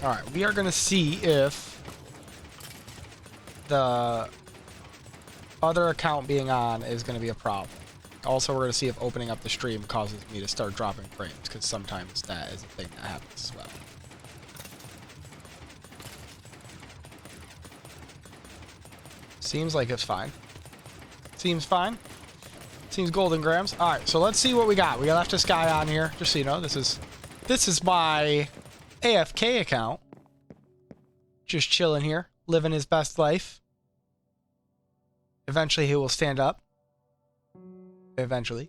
All right, we are going to see if the other account being on is going to be a problem. Also, we're going to see if opening up the stream causes me to start dropping frames, because sometimes that is a thing that happens as well. Seems like it's fine. Seems fine. Seems golden grams. All right, so let's see what we got. We left this guy on here, just so you know. This is my AFK account. Just chilling here, living his best life. Eventually, he will stand up. Eventually.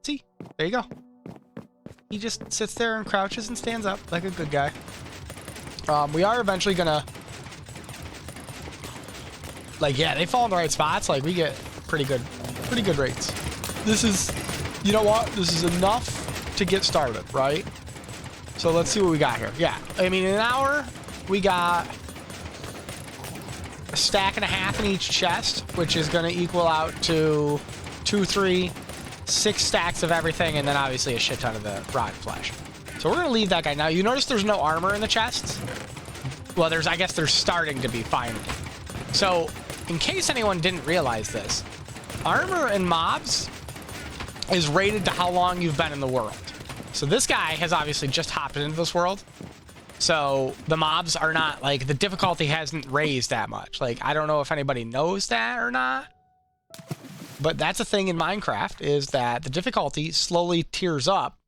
See, there you go. He just sits there and crouches and stands up like a good guy. We are eventually gonna, like, yeah, they fall in the right spots. Like, we get pretty good rates. This is, you know what? This is enough to get started, right? So let's see what we got here. Yeah, I mean, in an hour, we got a stack and a half in each chest, which is going to equal out to 2, 3, 6 stacks of everything, and then obviously a shit ton of the rotten flesh. So we're going to leave that guy. Now, you notice there's no armor in the chests? Well, I guess there's starting to be finally. So, in case anyone didn't realize this, armor in mobs is rated to how long you've been in the world. So this guy has obviously just hopped into this world. So the mobs are not, like, the difficulty hasn't raised that much. Like, I don't know if anybody knows that or not. But that's a thing in Minecraft, is that the difficulty slowly tiers up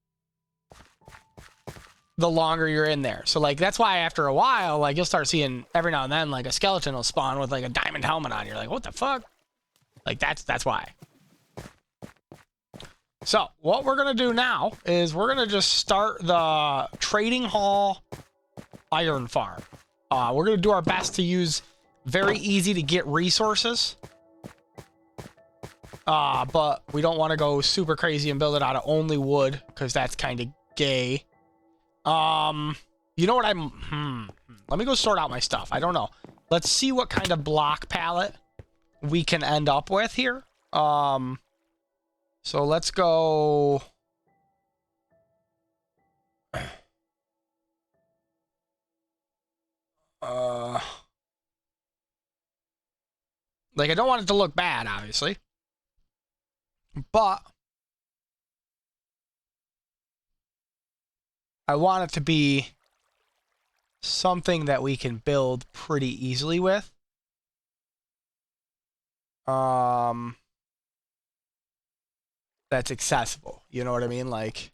the longer you're in there. So, like, that's why after a while, like, you'll start seeing every now and then, like, a skeleton will spawn with, like, a diamond helmet on. You're like, what the fuck? Like, that's why. So, what we're going to do now is we're going to just start the trading hall iron farm. We're going to do our best to use very easy to get resources. But we don't want to go super crazy and build it out of only wood, because that's kind of gay. You know what let me go sort out my stuff. I don't know. Let's see what kind of block palette we can end up with here. So let's go. Like, I don't want it to look bad, obviously, but I want it to be something that we can build pretty easily with. That's accessible. You know what I mean? Like,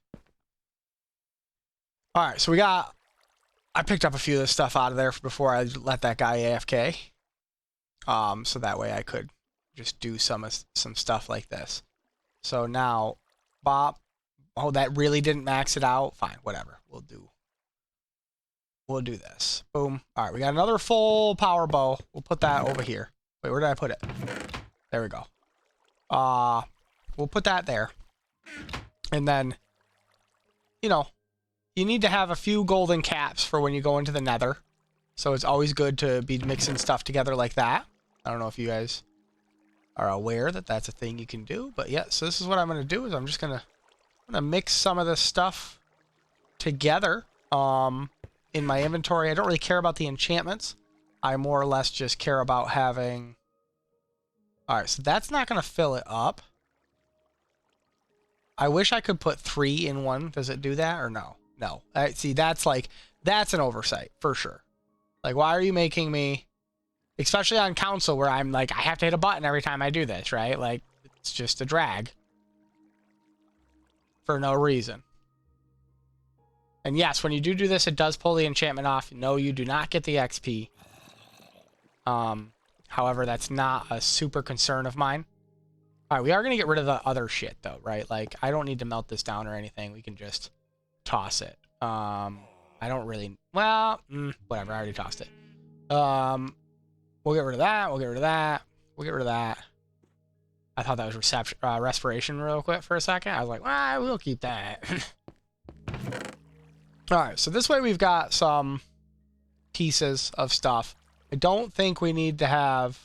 all right, so I picked up a few of this stuff out of there before I let that guy AFK. So that way I could just do some stuff like this. So now, Bob, oh, that really didn't max it out. Fine, whatever. We'll do this. Boom. All right, we got another full power bow. We'll put that over here. Wait, where did I put it? There we go. We'll put that there. And then, you know, you need to have a few golden caps for when you go into the nether. So it's always good to be mixing stuff together like that. I don't know if you guys are aware that that's a thing you can do. But yeah, so this is what I'm going to do, is I'm just going to mix some of this stuff together in my inventory. I don't really care about the enchantments. I more or less just care about having... All right, so that's not going to fill it up. I wish I could put 3 in one. Does it do that or no? No. See, that's an oversight for sure. Like, why are you making me, especially on console where I'm like, I have to hit a button every time I do this, right? Like, it's just a drag for no reason. And yes, when you do this, it does pull the enchantment off. No, you do not get the XP. However, that's not a super concern of mine. All right, we are going to get rid of the other shit, though, right? Like, I don't need to melt this down or anything. We can just toss it. I don't really... Well, whatever. I already tossed it. We'll get rid of that. We'll get rid of that. We'll get rid of that. I thought that was respiration real quick for a second. I was like, well, we'll keep that. All right, so this way we've got some pieces of stuff. I don't think we need to have...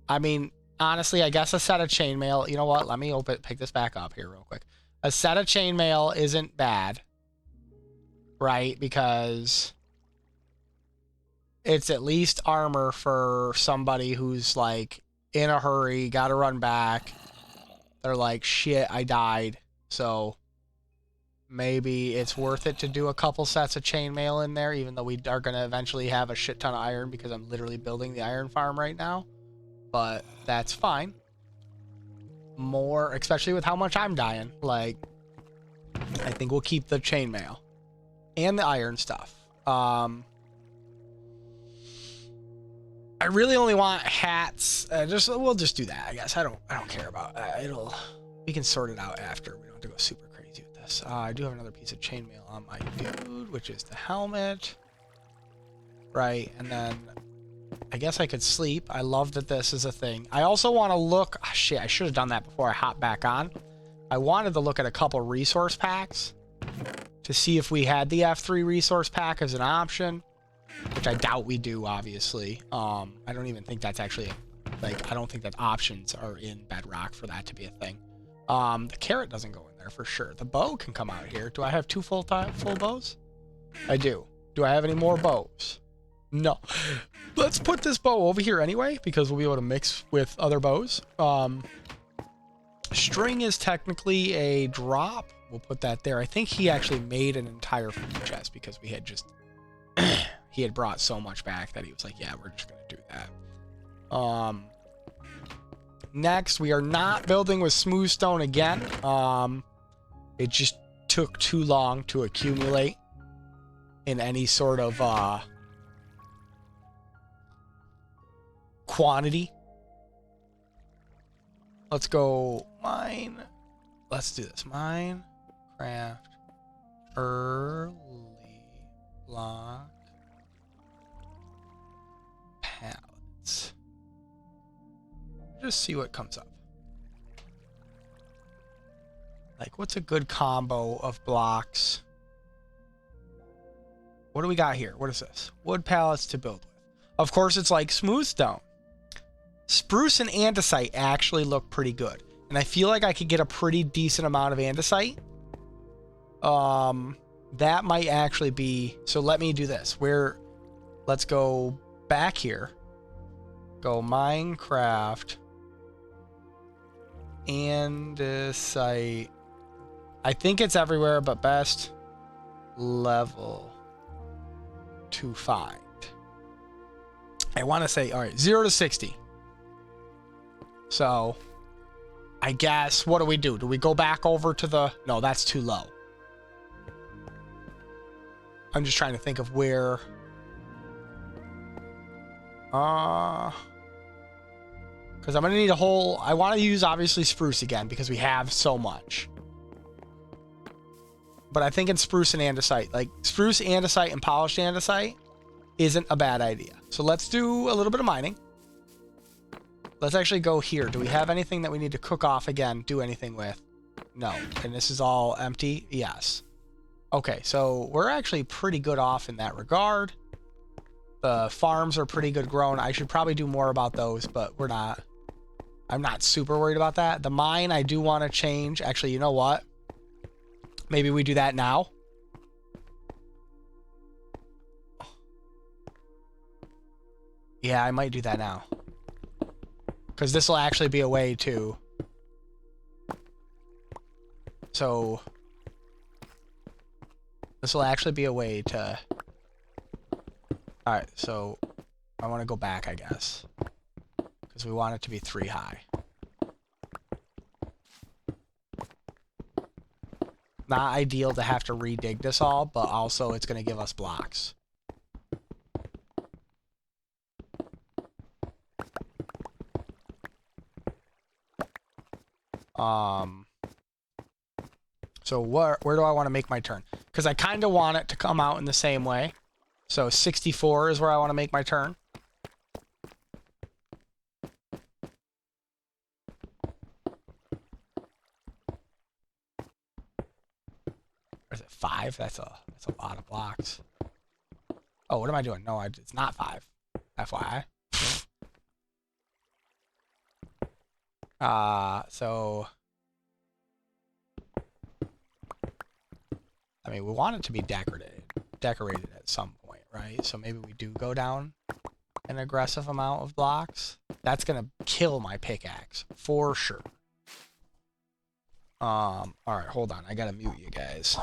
I mean... Honestly, I guess a set of chainmail. You know what? Let me pick this back up here real quick. A set of chainmail isn't bad. right? Because it's at least armor for somebody who's like in a hurry, gotta run back. They're like, shit, I died. So maybe it's worth it to do a couple sets of chainmail in there, even though we are going to eventually have a shit ton of iron because I'm literally building the iron farm right now. But that's fine. More, especially with how much I'm dying. Like, I think we'll keep the chainmail and the iron stuff. I really only want hats. We'll just do that, I guess. I don't care about we can sort it out after. We don't have to go super crazy with this. I do have another piece of chainmail on my dude, which is the helmet. Right, and then I guess I could sleep. I love that this is a thing. I also want to look. Oh, shit, I should have done that before I hop back on. I wanted to look at a couple resource packs to see if we had the F3 resource pack as an option. Which I doubt we do, obviously. I don't even think that's actually, like, I don't think that options are in Bedrock for that to be a thing. The carrot doesn't go in there for sure. The bow can come out here. Do I have two full bows? I do. Do I have any more bows? No. Let's put this bow over here anyway, because we'll be able to mix with other bows. String is technically a drop. We'll put that there. I think he actually made an entire food chest because we had just... he had brought so much back that he was like, yeah, we're just going to do that. Next, we are not building with smooth stone again. It just took too long to accumulate in any sort of quantity. Let's go mine. Let's do this. Mine, craft, early block. Pallets. Just see what comes up. Like, what's a good combo of blocks? What do we got here? What is this? Wood pallets to build with. Of course, it's like smooth stone. Spruce and andesite actually look pretty good. And I feel like I could get a pretty decent amount of andesite. That might actually be... So let me do this. Let's go back here. Go Minecraft. Andesite. I think it's everywhere, but best level to find. I want to say, all right, 0 to 60. So, I guess, what do? Do we go back over to the... No, that's too low. I'm just trying to think of where... Because I'm going to need a whole... I want to use, obviously, spruce again, because we have so much. But I think in spruce and andesite, like, spruce, andesite, and polished andesite isn't a bad idea. So let's do a little bit of mining. Let's actually go here. Do we have anything that we need to cook off again, do anything with? No. And this is all empty? Yes. Okay, so we're actually pretty good off in that regard. The farms are pretty good grown. I should probably do more about those, but we're not. I'm not super worried about that. The mine, I do want to change. Actually, you know what? Maybe we do that now. Yeah, I might do that now. Because this will actually be a way to... So... This will actually be a way to... Alright, so... I want to go back, I guess. Because we want it to be 3 high. Not ideal to have to redig this all, but also it's going to give us blocks. So where do I want to make my turn? Because I kind of want it to come out in the same way. So 64 is where I want to make my turn. Or is it 5? That's a lot of blocks. Oh, what am I doing? No, it's not 5. FYI. So... I mean, we want it to be decorated. decorated at some point, right? So maybe we do go down an aggressive amount of blocks. That's gonna kill my pickaxe for sure. All right, hold on. I gotta mute you guys.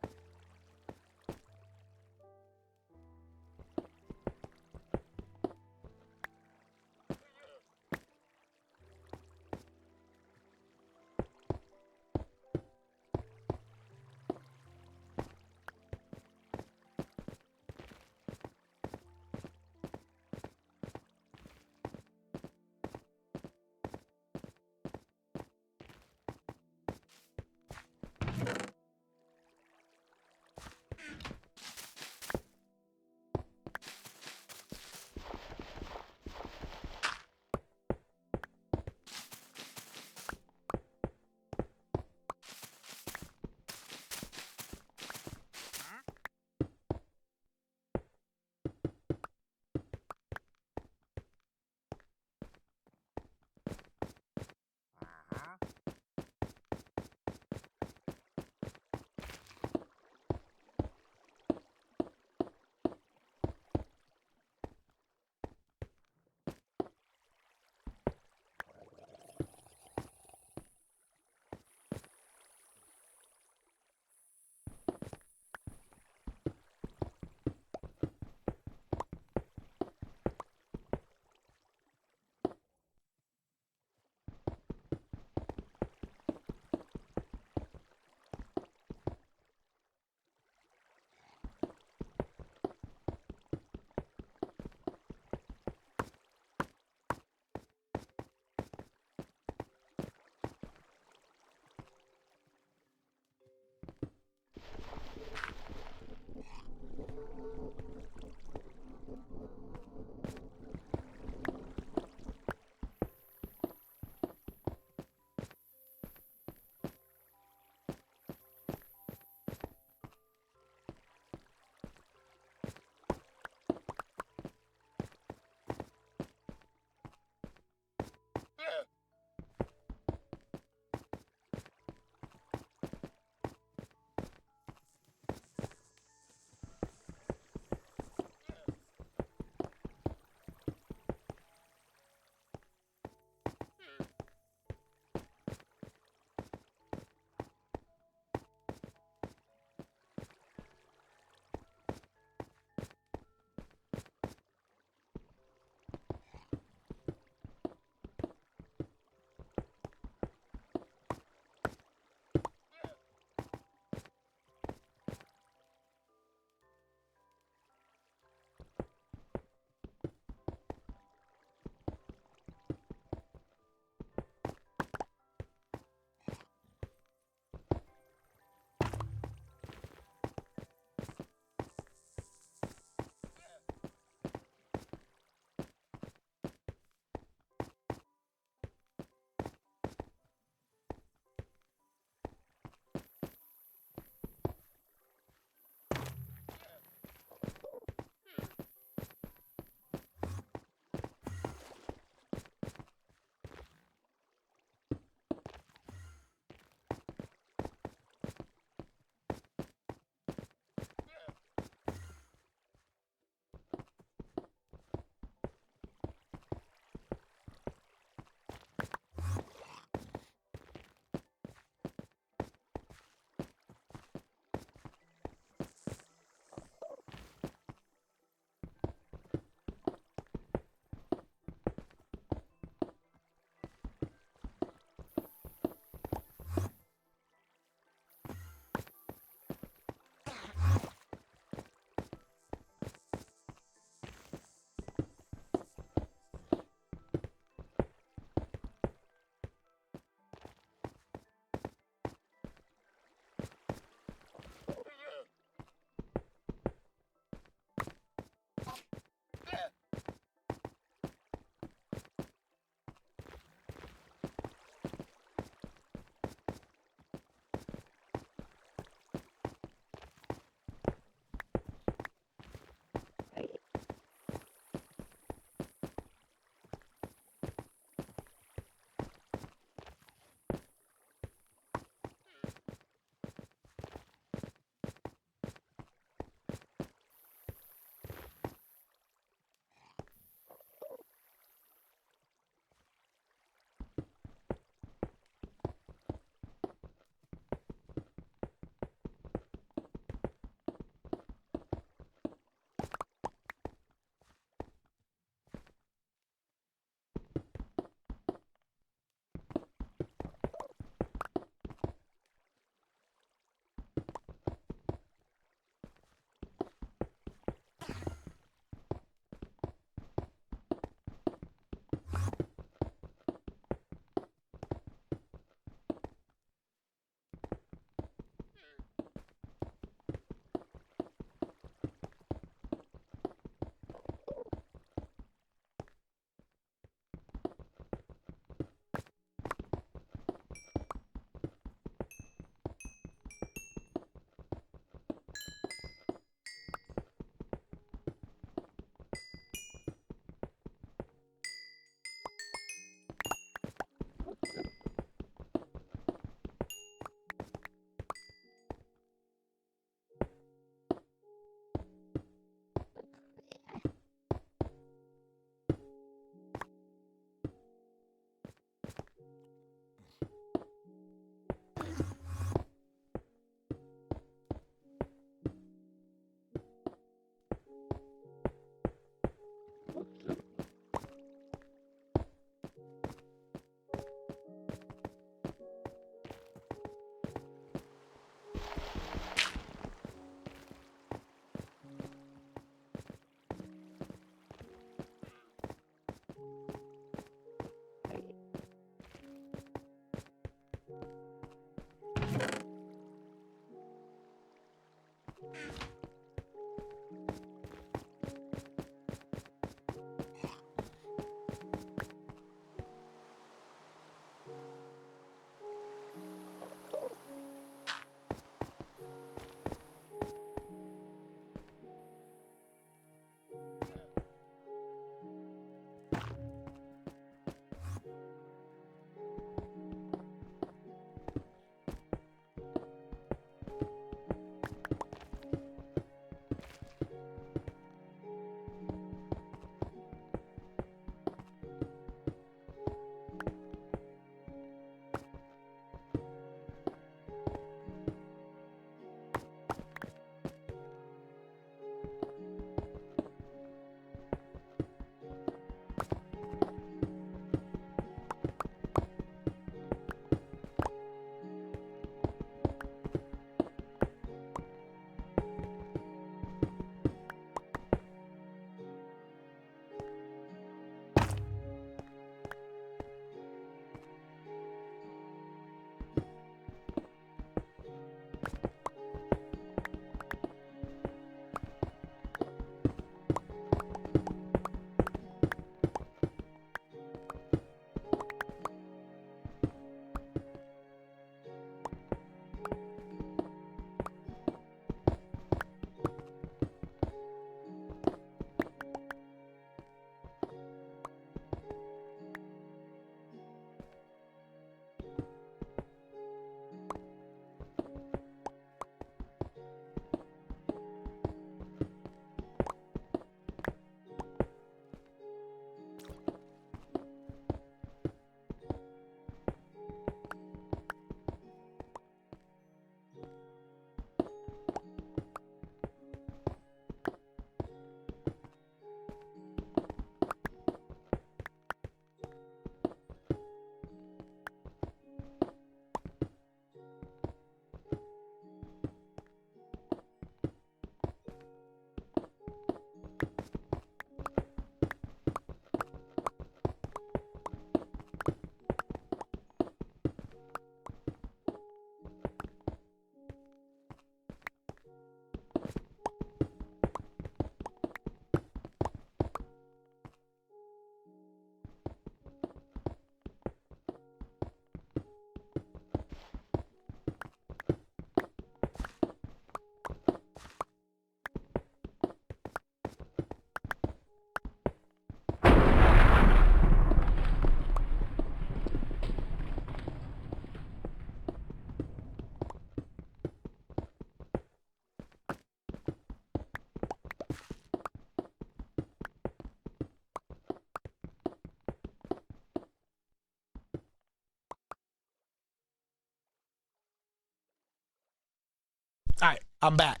I'm back.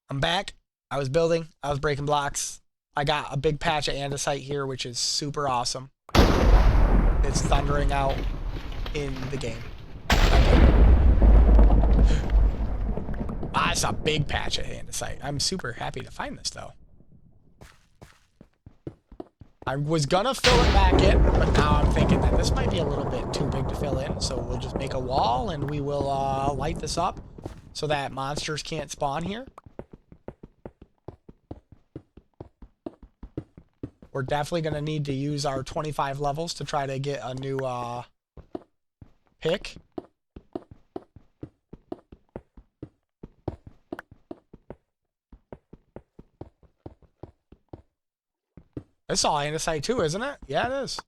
I'm back. I was building. I was breaking blocks. I got a big patch of andesite here, which is super awesome. It's thundering out in the game. Ah, it's a big patch of andesite. I'm super happy to find this, though. I was gonna fill it back in, but now I'm thinking that this might be a little bit too big to fill in, so we'll just make a wall and we will light this up so that monsters can't spawn here. We're definitely gonna need to use our 25 levels to try to get a new pick. It's all andesite too, isn't it? Yeah, it is.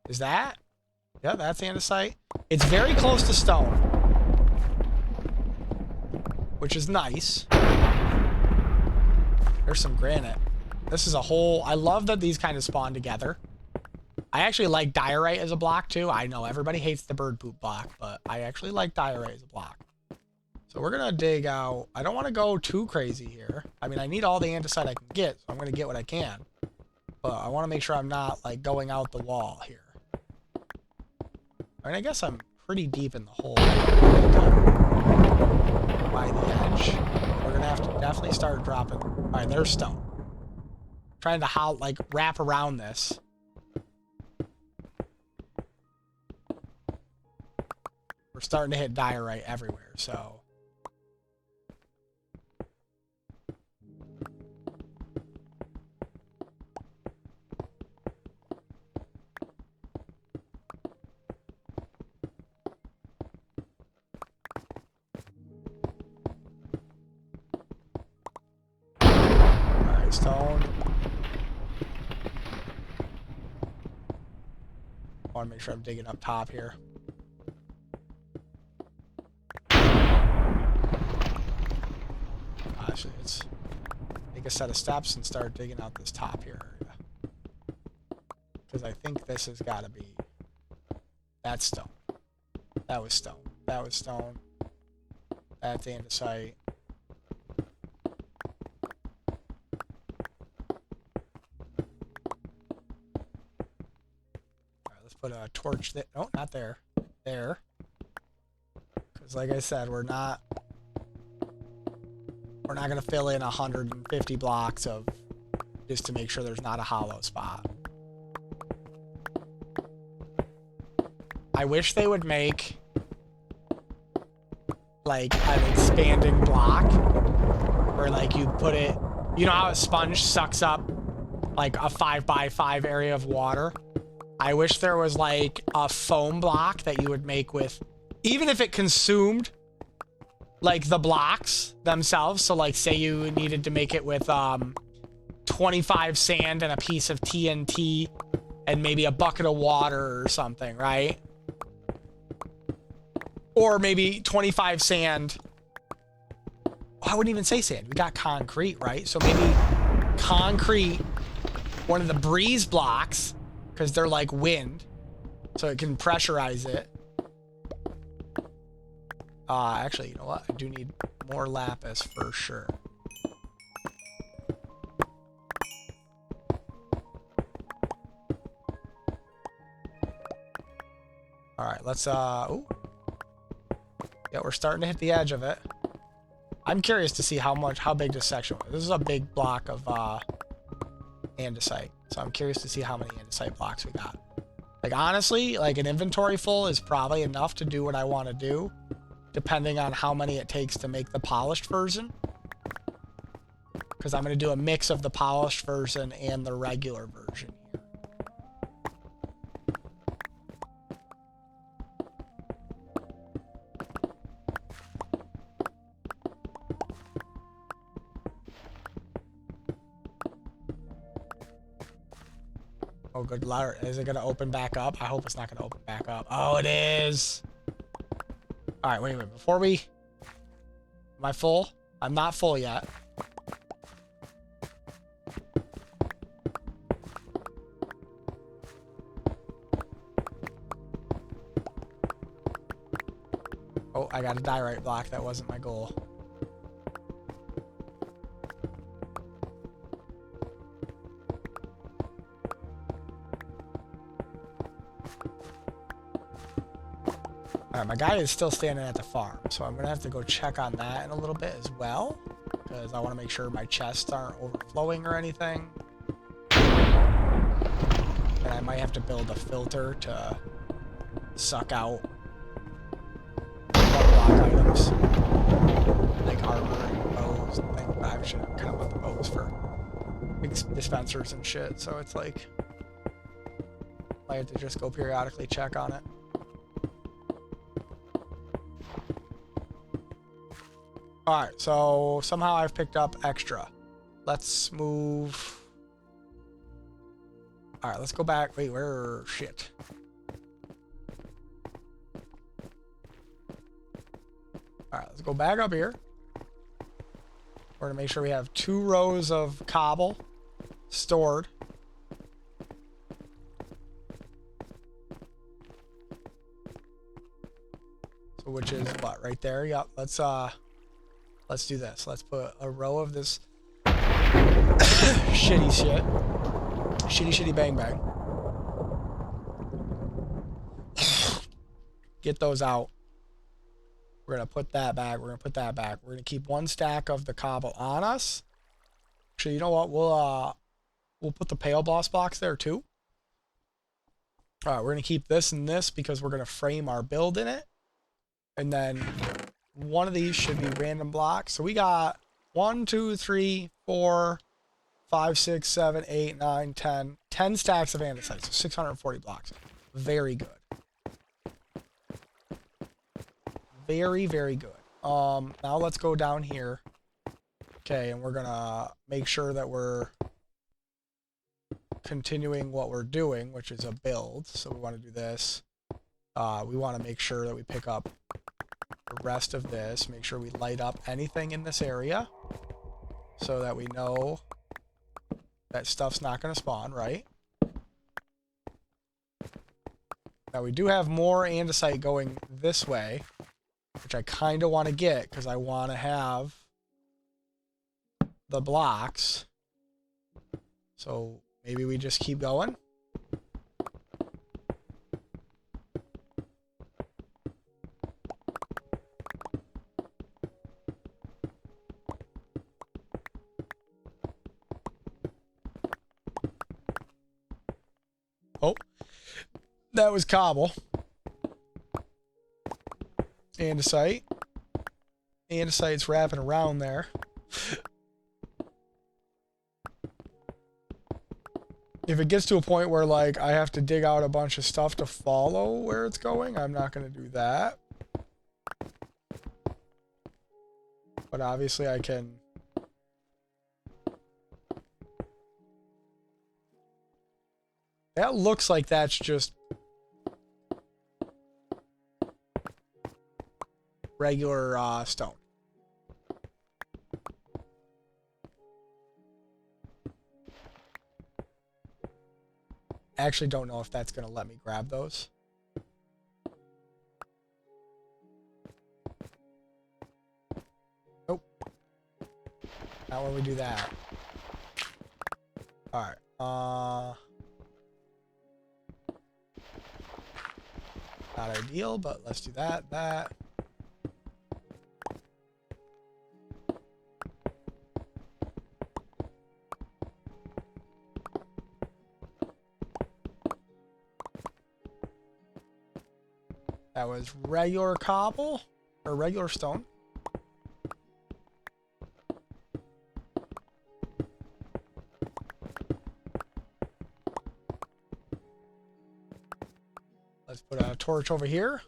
Is that? Yeah, that's andesite. It's very close to stone, which is nice. There's some granite. This is a whole... I love that these kind of spawn together. I actually like diorite as a block too. I know everybody hates the bird poop block, but I actually like diorite as a block. So we're gonna dig out... I don't want to go too crazy here. I mean, I need all the andesite I can get, so I'm gonna get what I can. But I want to make sure I'm not, like, going out the wall here. I mean, I guess I'm pretty deep in the hole. By the edge. We're going to have to definitely start dropping. All right, there's stone. Trying to, like, wrap around this. We're starting to hit diorite everywhere, so... Stone. I want to make sure I'm digging up top here. Actually, let's take a set of steps and start digging out this top here area. Because I think this has got to be... That's stone. That was stone. That was stone. That's andesite. Put a torch there. Oh, not there. There. Because like I said, we're not going to fill in 150 blocks of just to make sure there's not a hollow spot. I wish they would make like an expanding block where like you put it, you know how a sponge sucks up like a 5x5 area of water? I wish there was like a foam block that you would make with, even if it consumed like the blocks themselves. So like say you needed to make it with 25 sand and a piece of TNT and maybe a bucket of water or something, right? Or maybe 25 sand. I wouldn't even say sand. We got concrete, right? So maybe concrete, one of the breeze blocks, because they're like wind, so it can pressurize it. Actually, you know what? I do need more lapis for sure. All right, let's, ooh. Yeah, we're starting to hit the edge of it. I'm curious to see how big this section was. This is a big block of, andesite. So I'm curious to see how many andesite blocks we got. Like, honestly, like an inventory full is probably enough to do what I want to do, depending on how many it takes to make the polished version. Because I'm going to do a mix of the polished version and the regular version here. Oh, good lord. Is it going to open back up? I hope it's not going to open back up. Oh, it is. All right, wait a minute. Before we... Am I full? I'm not full yet. Oh, I got a diorite block. That wasn't my goal. Alright, my guy is still standing at the farm, so I'm going to have to go check on that in a little bit as well, because I want to make sure my chests aren't overflowing or anything. And I might have to build a filter to suck out block items, like armor and bows and things. I should have come with the bows for dispensers and shit, so it's like, I have to just go periodically check on it. Alright, so somehow I've picked up extra. Let's move. Alright, let's go back. Wait, where? Shit. Alright, let's go back up here. We're going to make sure we have 2 rows of cobble stored. So which is what? Right there? Yep. Let's do this. Let's put a row of this shitty shit. Shitty bang bang. Get those out. We're going to put that back. We're going to put that back. We're going to keep 1 stack of the cobble on us. Actually, you know what? We'll put the pale boss blocks there too. All right, we're going to keep this and this because we're going to frame our build in it. And then one of these should be random blocks. So we got 1, 2, 3, 4, 5, 6, 7, 8, 9, 10. 10 stacks of andesite, so 640 blocks. Very good. Very, very good. Now let's go down here. Okay, and we're gonna make sure that we're continuing what we're doing, which is a build. So we want to do this. We want to make sure that we pick up the rest of this. Make sure we light up anything in this area so that we know that stuff's not going to spawn, right? Now we do have more andesite going this way, which I kind of want to get because I want to have the blocks. So maybe we just keep going. Oh, that was cobble. Andesite. Andesite's wrapping around there. If it gets to a point where, like, I have to dig out a bunch of stuff to follow where it's going, I'm not going to do that. But obviously I can... That looks like that's just regular stone. I actually don't know if that's going to let me grab those. Nope. Not when we do that. Alright. Not ideal, but let's do that. That. That was regular cobble or regular stone. Let's put a torch over here.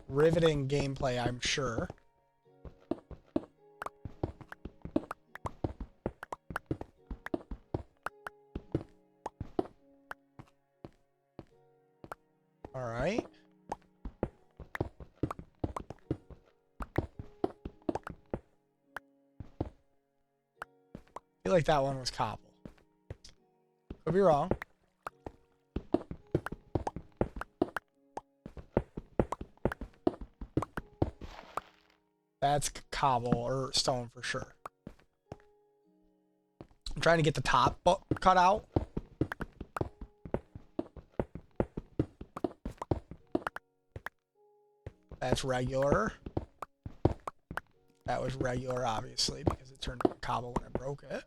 Riveting gameplay, I'm sure. All right. feel like that one was cobble. Could be wrong. That's cobble or stone for sure. I'm trying to get the top cut out. That's regular. That was regular, obviously, because it turned into cobble when I broke it.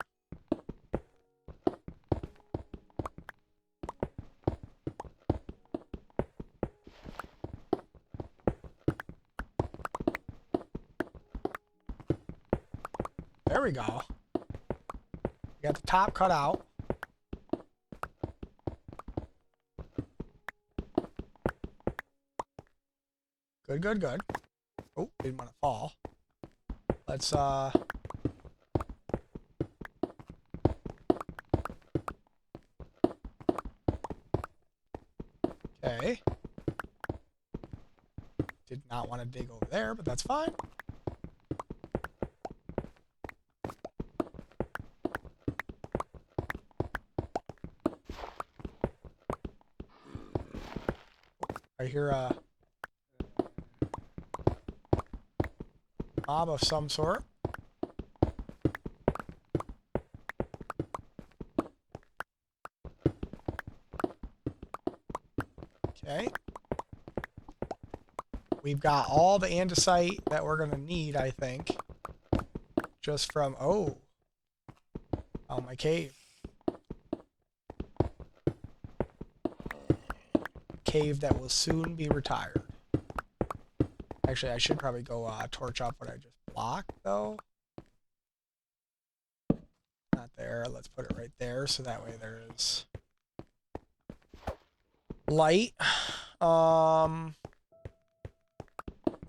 There we go. We got the top cut out. Good, good, good. Oh, didn't want to fall. Let's, okay. Did not want to dig over there, but that's fine. I hear a mob of some sort. Okay. We've got all the andesite that we're going to need, I think. Just from, oh, my cave. Cave that will soon be retired. Actually, I should probably go torch up what I just blocked, though. Not there. Let's put it right there, so that way there is light. I'm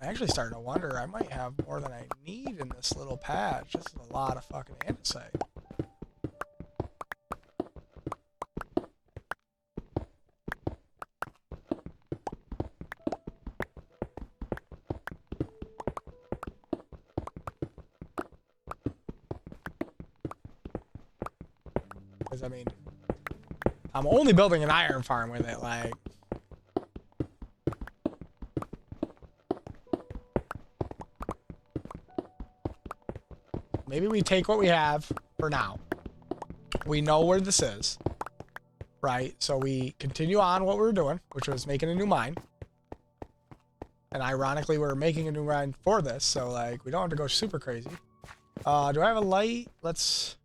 actually starting to wonder, I might have more than I need in this little patch. This is a lot of fucking andesite. Because, I mean, I'm only building an iron farm with it, like... Maybe we take what we have for now. We know where this is, right? So we continue on what we were doing, which was making a new mine. And ironically, we're making a new mine for this, so, like, we don't have to go super crazy. Do I have a light? Let's...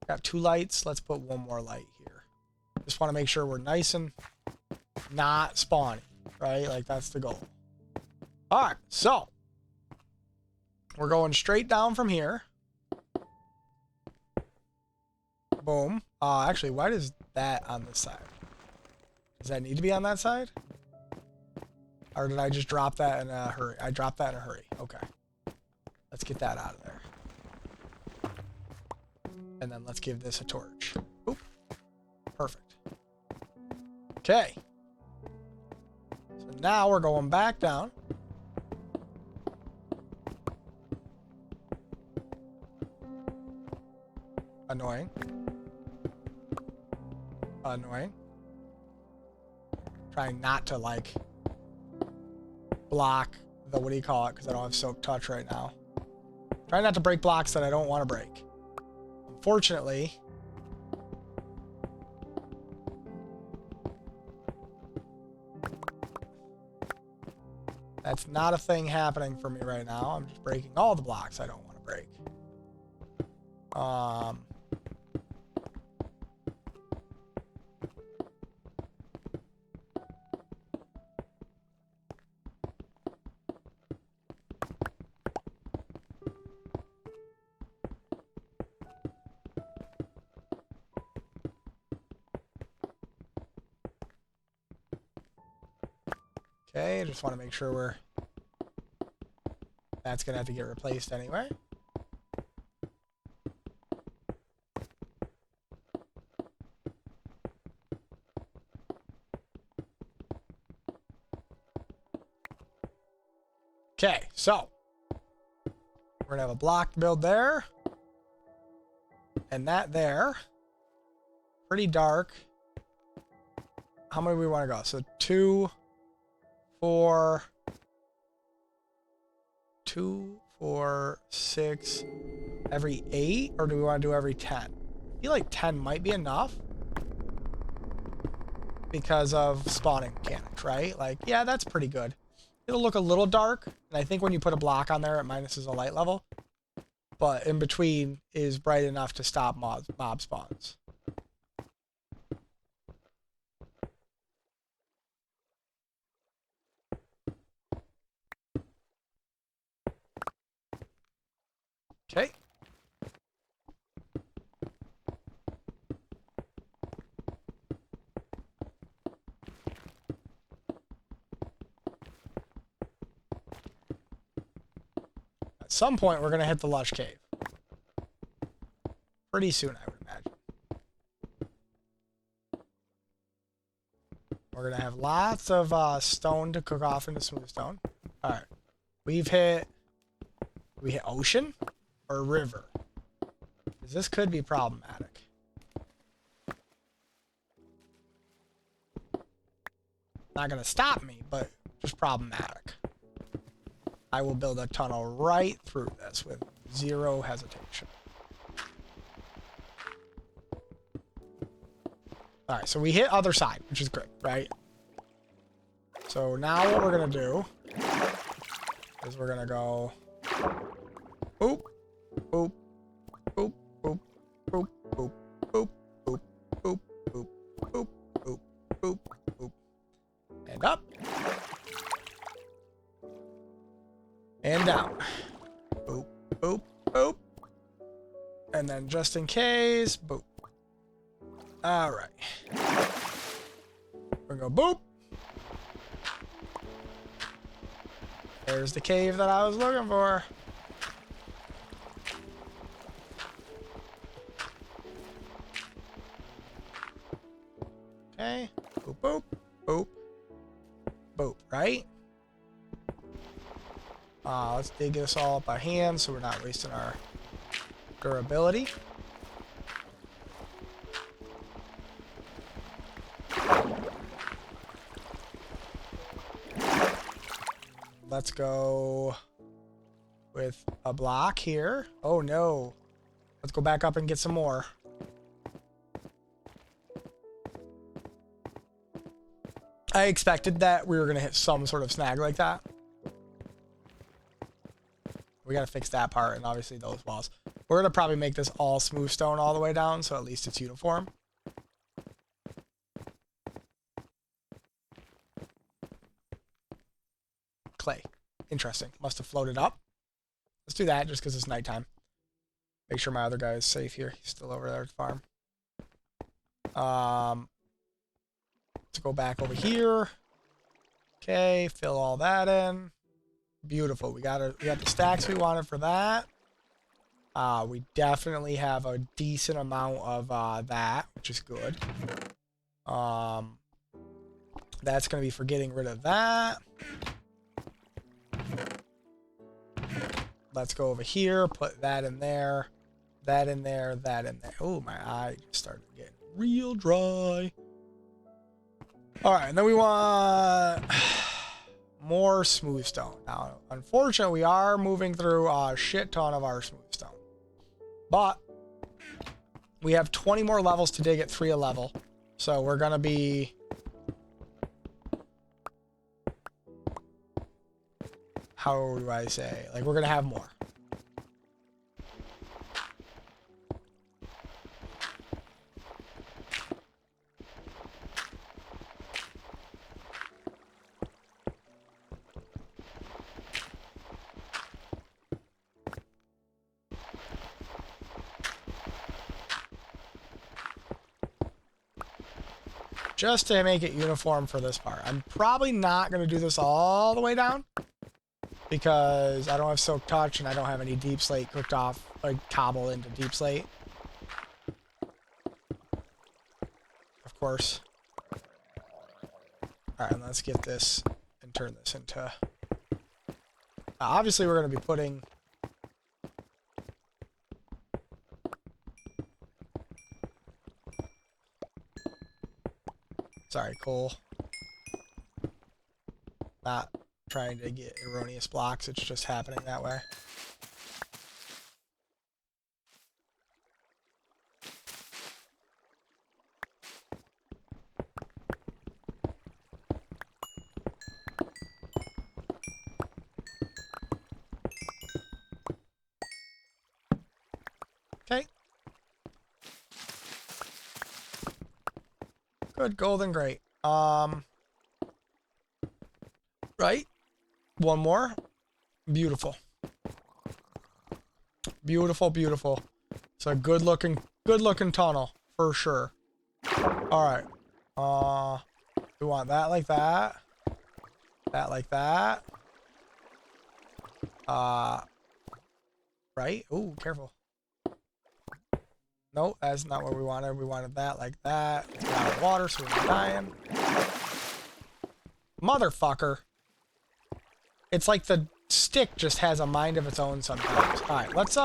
Got 2 lights. Let's put 1 more light here. Just want to make sure we're nice and not spawning, right? Like, that's the goal. All right, so we're going straight down from here. Boom. Actually, why does that on this side? Does that need to be on that side? Or did I just drop that in a hurry? I dropped that in a hurry. Okay. Let's get that out of there. And then let's give this a torch. Oop. Perfect. Okay. So now we're going back down. Annoying. Annoying. Trying not to, like, block the, what do you call it? Because I don't have soak touch right now. Trying not to break blocks that I don't want to break. Unfortunately, that's not a thing happening for me right now. I'm just breaking all the blocks I don't want to break. Okay, I just want to make sure that's going to have to get replaced anyway. Okay, so we're going to have a block build there. And that there. Pretty dark. How many do we want to go? So 2, 4, 2, 4, 6, every 8, or do we want to do every 10? I feel like 10 might be enough because of spawning mechanics, right? Like, yeah, that's pretty good. It'll look a little dark, and I think when you put a block on there, it minuses a light level. But in between is bright enough to stop mob spawns. Okay. At some point, we're going to hit the Lush Cave. Pretty soon, I would imagine. We're going to have lots of stone to cook off into smooth stone. All right. We hit ocean or river? Because this could be problematic. Not going to stop me, but just problematic. I will build a tunnel right through this with zero hesitation. All right, so we hit other side, which is great, right? So now what we're going to do is we're going to go boop, boop, boop, boop, boop, boop, boop, boop, boop, boop, boop, boop, boop, boop, and up. And down. Boop, boop, boop. And then just in case, boop. All right. We're going to go boop. There's the cave that I was looking for. Okay. Boop, boop, boop, boop, right? Let's dig this all up by hand so we're not wasting our durability. Let's go with a block here. Oh no. Let's go back up and get some more. I expected that we were going to hit some sort of snag like that. We got to fix that part and obviously those walls. We're going to probably make this all smooth stone all the way down, so at least it's uniform. Clay. Interesting. Must have floated up. Let's do that just because it's nighttime. Make sure my other guy is safe here. He's still over there at the farm. Let's go back over here. Okay, fill all that in. Beautiful. We got the stacks we wanted for that. We definitely have a decent amount of that, which is good. That's going to be for getting rid of that. Let's go over here, put that in there, that in there, that in there. Oh, my eye just started getting real dry. All right, and then we want more smooth stone. Now, unfortunately, we are moving through a shit ton of our smooth stone. But we have 20 more levels to dig at 3 a level. So we're going to be... How do I say? Like, we're going to have more. Just to make it uniform for this part. I'm probably not going to do this all the way down because I don't have Silk Touch and I don't have any Deep Slate cooked off, like cobble into Deep Slate. Of course. All right, let's get this and turn this into... obviously, we're going to be putting Sorry, coal. Not trying to get erroneous blocks, it's just happening that way. Okay. Good, golden, great. Right? One more. Beautiful. Beautiful, beautiful. It's a good looking tunnel for sure. All right. We want that like that. That like that. Right? Ooh, careful. Nope, that's not what we wanted. We wanted that like that. It's got out of water, so we're dying. Motherfucker. It's like the stick just has a mind of its own sometimes. Alright, let's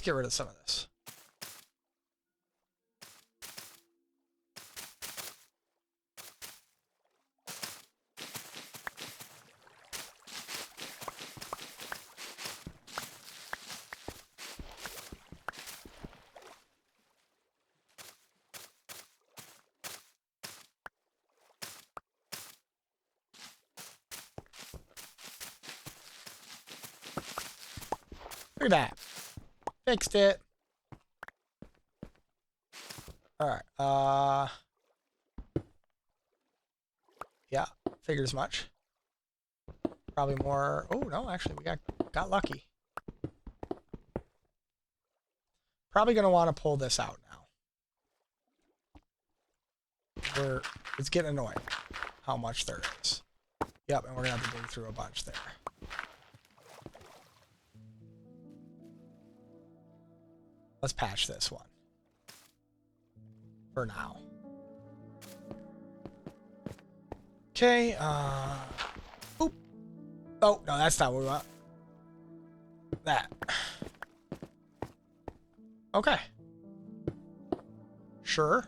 get rid of some of this. Look at that. Fixed it. Alright, yeah, figures much. Probably more. Oh no, actually we got lucky. Probably gonna want to pull this out now. It's getting annoying how much there is. Yep, and we're gonna have to dig through a bunch there. Let's patch this one. For now. Okay, oop. Oh, no, that's not what we want. That. Okay. Sure.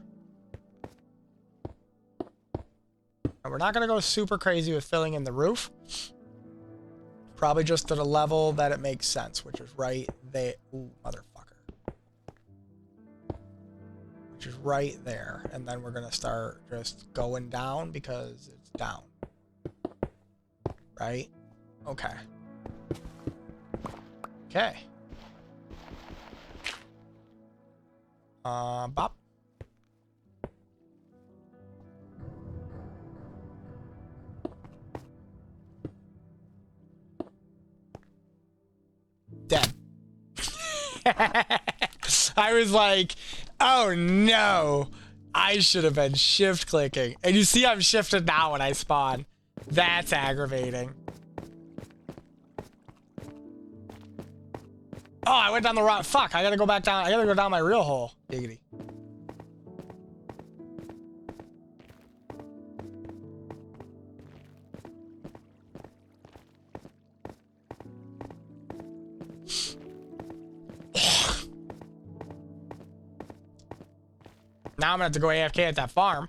And we're not gonna go super crazy with filling in the roof. Probably just at a level that it makes sense, which is right there. Ooh, motherfucker. Which is right there. And then we're gonna start just going down because it's down. Right? Okay. Okay. Bop. Dead. I was like, oh no, I should have been shift clicking. And you see I'm shifted now when I spawn. That's aggravating. Oh, I went down the wrong, fuck, I gotta go back down, I gotta go down my real hole. Giggity. Now I'm gonna have to go AFK at that farm.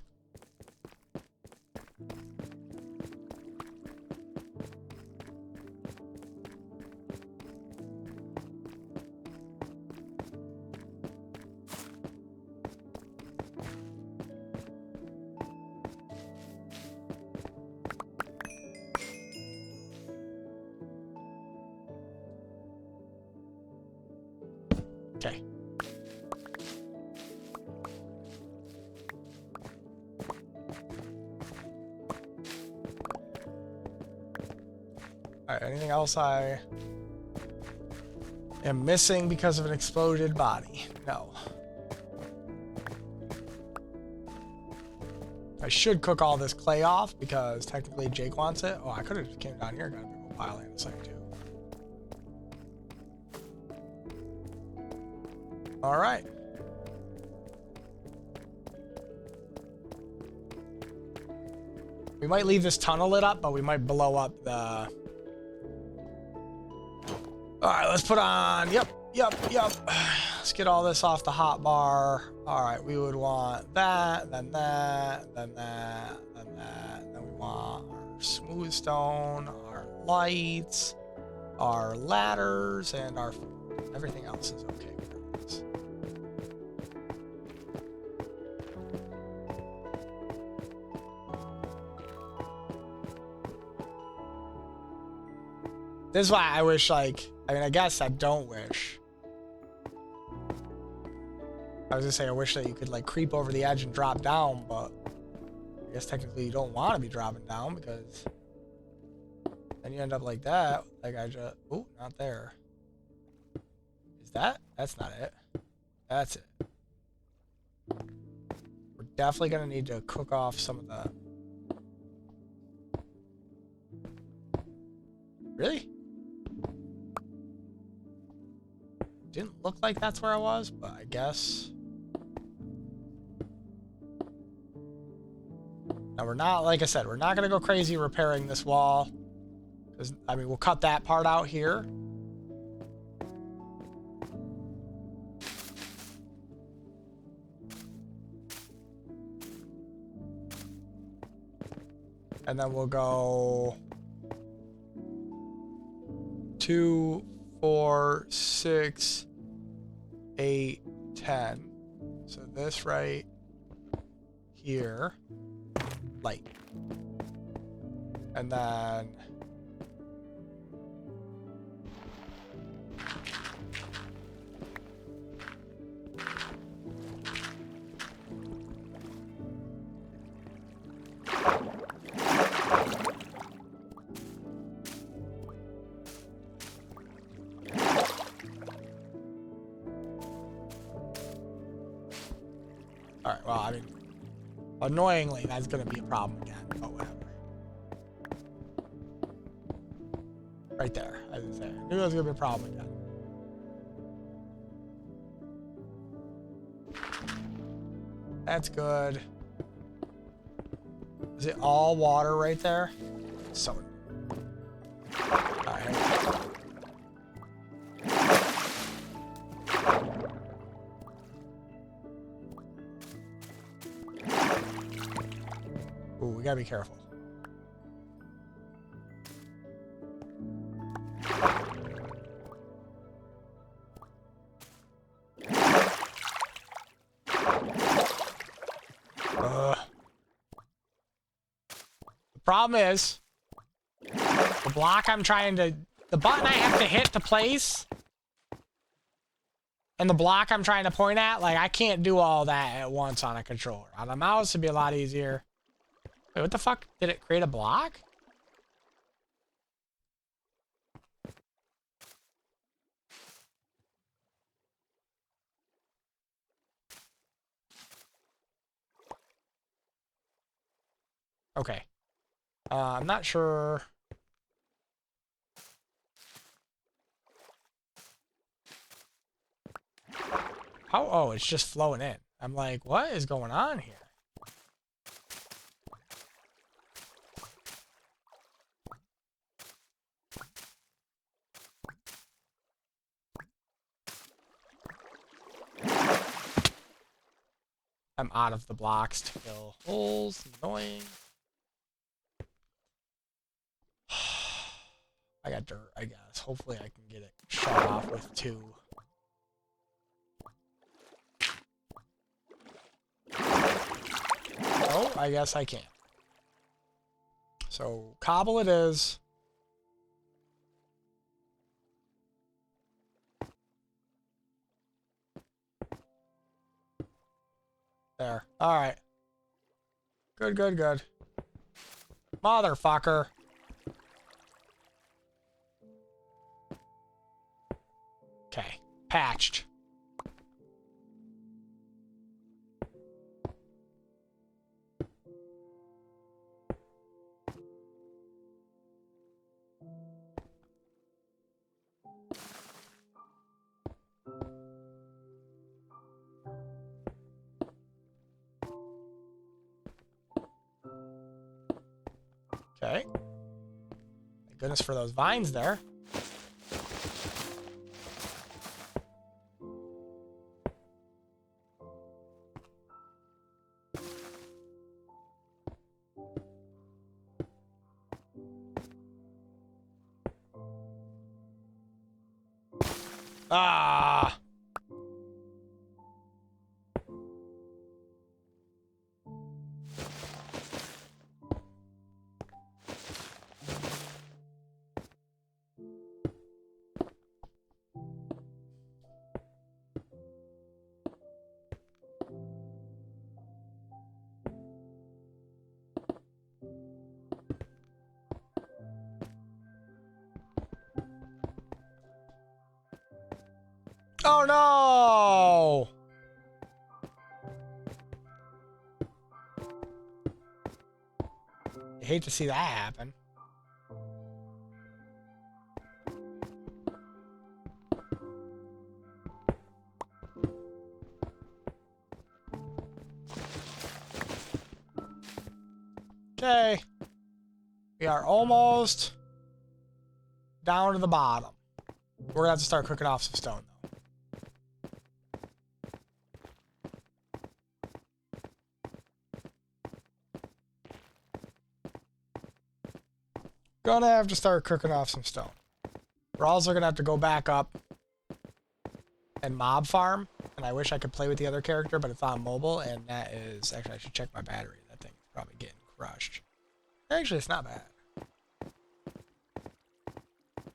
Okay. Alright, anything else I am missing because of an exploded body? No. I should cook all this clay off because technically Jake wants it. Oh, I could have just came down here and got a big old pile in a second too. Alright. We might leave this tunnel lit up, but we might blow up the... Alright, let's put on... Yep, Yep. Let's get all this off the hot bar. All right, we would want that, then that, then that, then that. Then we want our smooth stone, our lights, our ladders, and our food. Everything else is okay with this. This is why I wish, like, I mean, I guess I don't wish. I was gonna say I wish that you could, like, creep over the edge and drop down, but I guess technically you don't want to be dropping down because then you end up like that. Like I just, oh, not there. Is that? That's not it. That's it. We're definitely gonna need to cook off some of the. Really? Didn't look like that's where I was, but I guess. Now we're not, like I said, we're not gonna go crazy repairing this wall. Because, I mean, we'll cut that part out here. And then we'll go 2, 4, 6, 8, 10. So this right here, light. And then alright, well, I mean, annoyingly, that's gonna be a problem again, but whatever. Right there, I didn't say. I knew it was gonna be a problem again. That's good. Is it all water right there? So. Alright. Ooh, we gotta be careful. The problem is, the block I'm trying to, the button I have to hit to place, and the block I'm trying to point at, like, I can't do all that at once on a controller. On a mouse, it'd be a lot easier. Wait, what the fuck? Did it create a block? Okay. I'm not sure. How? Oh, it's just flowing in. I'm like, what is going on here? I'm out of the blocks to fill holes. Annoying. I got dirt, I guess. Hopefully I can get it shut off with 2. Oh, I guess I can. So, cobble it is. There. Alright. Good. Motherfucker. Okay. Patched. Okay. Thank goodness for those vines there. Ah. Oh no! I hate to see that happen. Okay. We are almost down to the bottom. We're gonna have to start cooking off some stone, though. Gonna have to start cooking off some stone. We're also gonna have to go back up and mob farm. And I wish I could play with the other character, but it's on mobile, and that is... Actually, I should check my battery. That thing's probably getting crushed. Actually, it's not bad.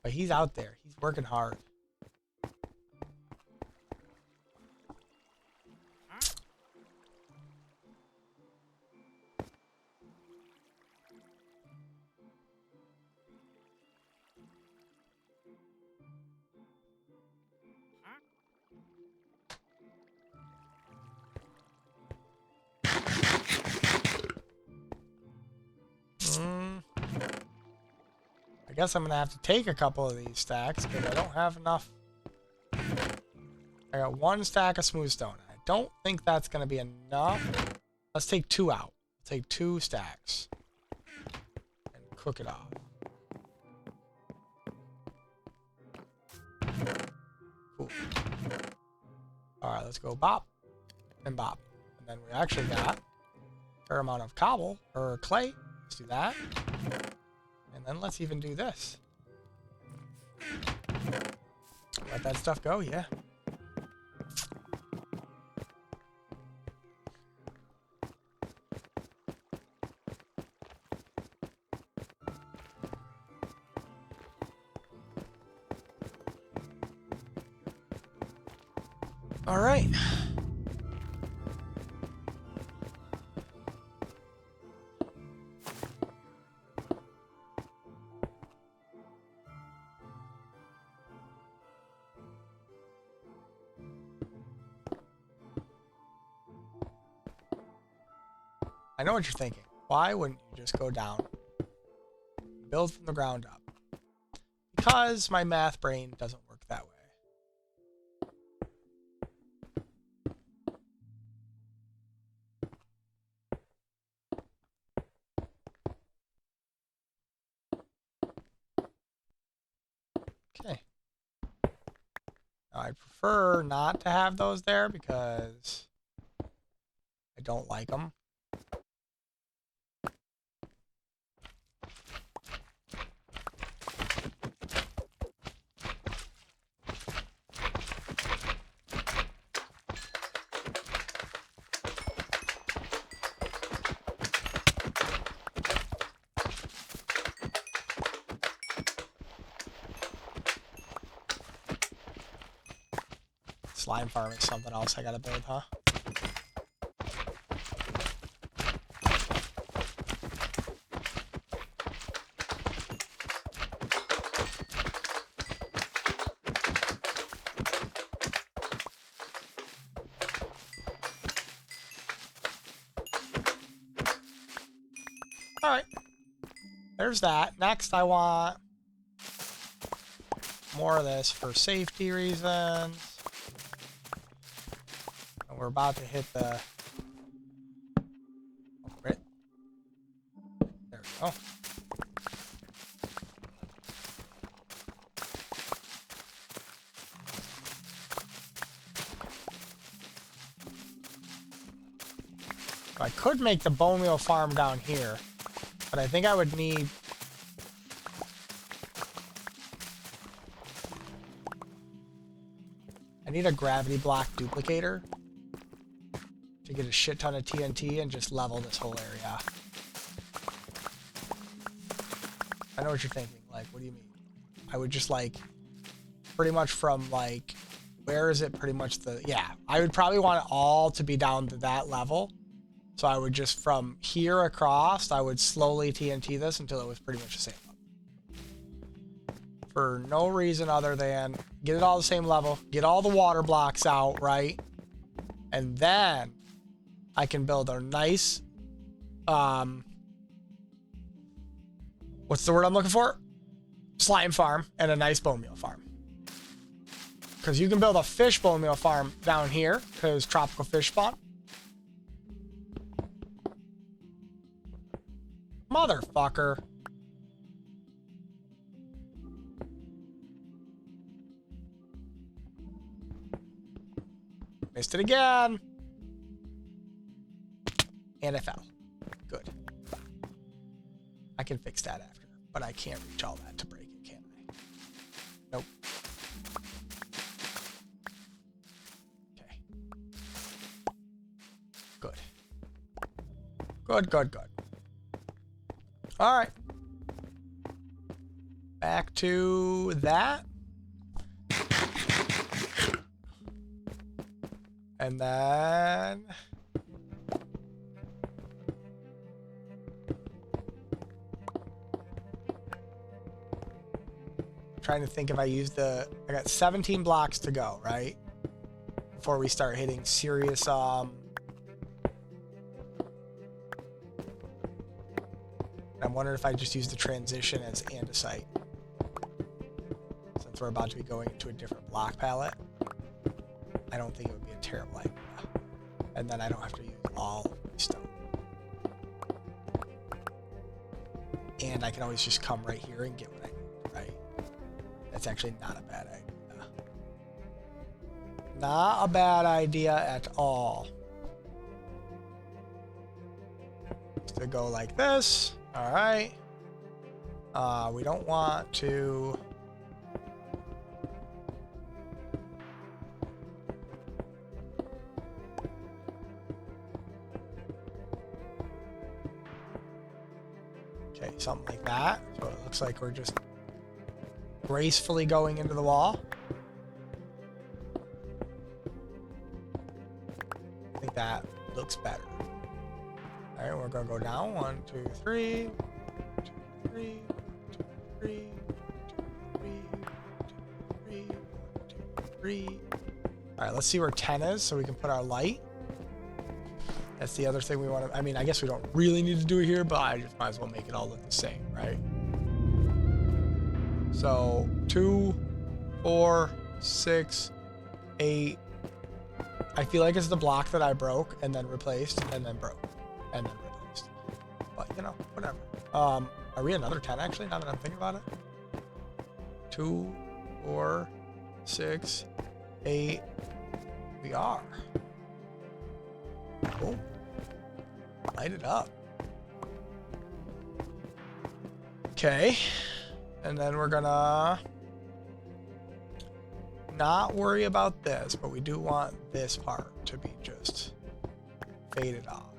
But he's out there. He's working hard. I guess I'm gonna have to take a couple of these stacks because I don't have enough. I got 1 stack of smooth stone. I don't think that's gonna be enough. Let's take 2 out. Take 2 stacks and cook it off. Cool. All right, let's go bop and bop, and then we actually got a fair amount of cobble or clay. Let's do that. And then let's even do this. Let that stuff go, yeah. All right. I know what you're thinking. Why wouldn't you just go down, build from the ground up? Because my math brain doesn't work that way. Okay. Now, I prefer not to have those there because I don't like them. Slime farm is something else I gotta build, huh? Alright. There's that. Next, I want more of this for safety reasons. And we're about to hit the... There we go. I could make the bone meal farm down here, but I think I would need... need a gravity block duplicator to get a shit ton of TNT and just level this whole area. I know what you're thinking. Like, what do you mean? I would just like, pretty much from like, where is it? Pretty much the, yeah. I would probably want it all to be down to that level. So I would just, from here across, I would slowly TNT this until it was pretty much the same level. For no reason other than get it all the same level, get all the water blocks out, right? And then I can build a nice, what's the word I'm looking for? Slime farm and a nice bone meal farm. Because you can build a fish bone meal farm down here because tropical fish spawn. Motherfucker. Missed it again. And I fell. Good. I can fix that after, but I can't reach all that to break it, can I? Nope. Okay. Good. Good, good, good. All right. Back to that. And then trying to think if I use I got 17 blocks to go, right? Before we start hitting serious I'm wondering if I just use the transition as andesite. Since we're about to be going into a different block palette. I don't think it would be a terrible idea. And then I don't have to use all of my stone. And I can always just come right here and get what I need, right? That's actually not a bad idea. Not a bad idea at all. Just to go like this. All right. We don't want to... Okay, something like that. So it looks like we're just gracefully going into the wall. I think that looks better. All right, we're gonna go down. 1, 2, 3. 1, 2, 3. 1, 2, 3. 1, 2, 3. 1, 2, 3. All right, let's see where 10 is so we can put our light. That's the other thing we want to, I mean, I guess we don't really need to do it here, but I just might as well make it all look the same, right? So 2, 4, 6, 8. I feel like it's the block that I broke and then replaced and then broke and then replaced. But you know, whatever. Are we another 10 actually, now that I'm thinking about it? 2, 4, 6, 8. We are. Cool. Light it up. Okay. And then we're gonna not worry about this, but we do want this part to be just faded off.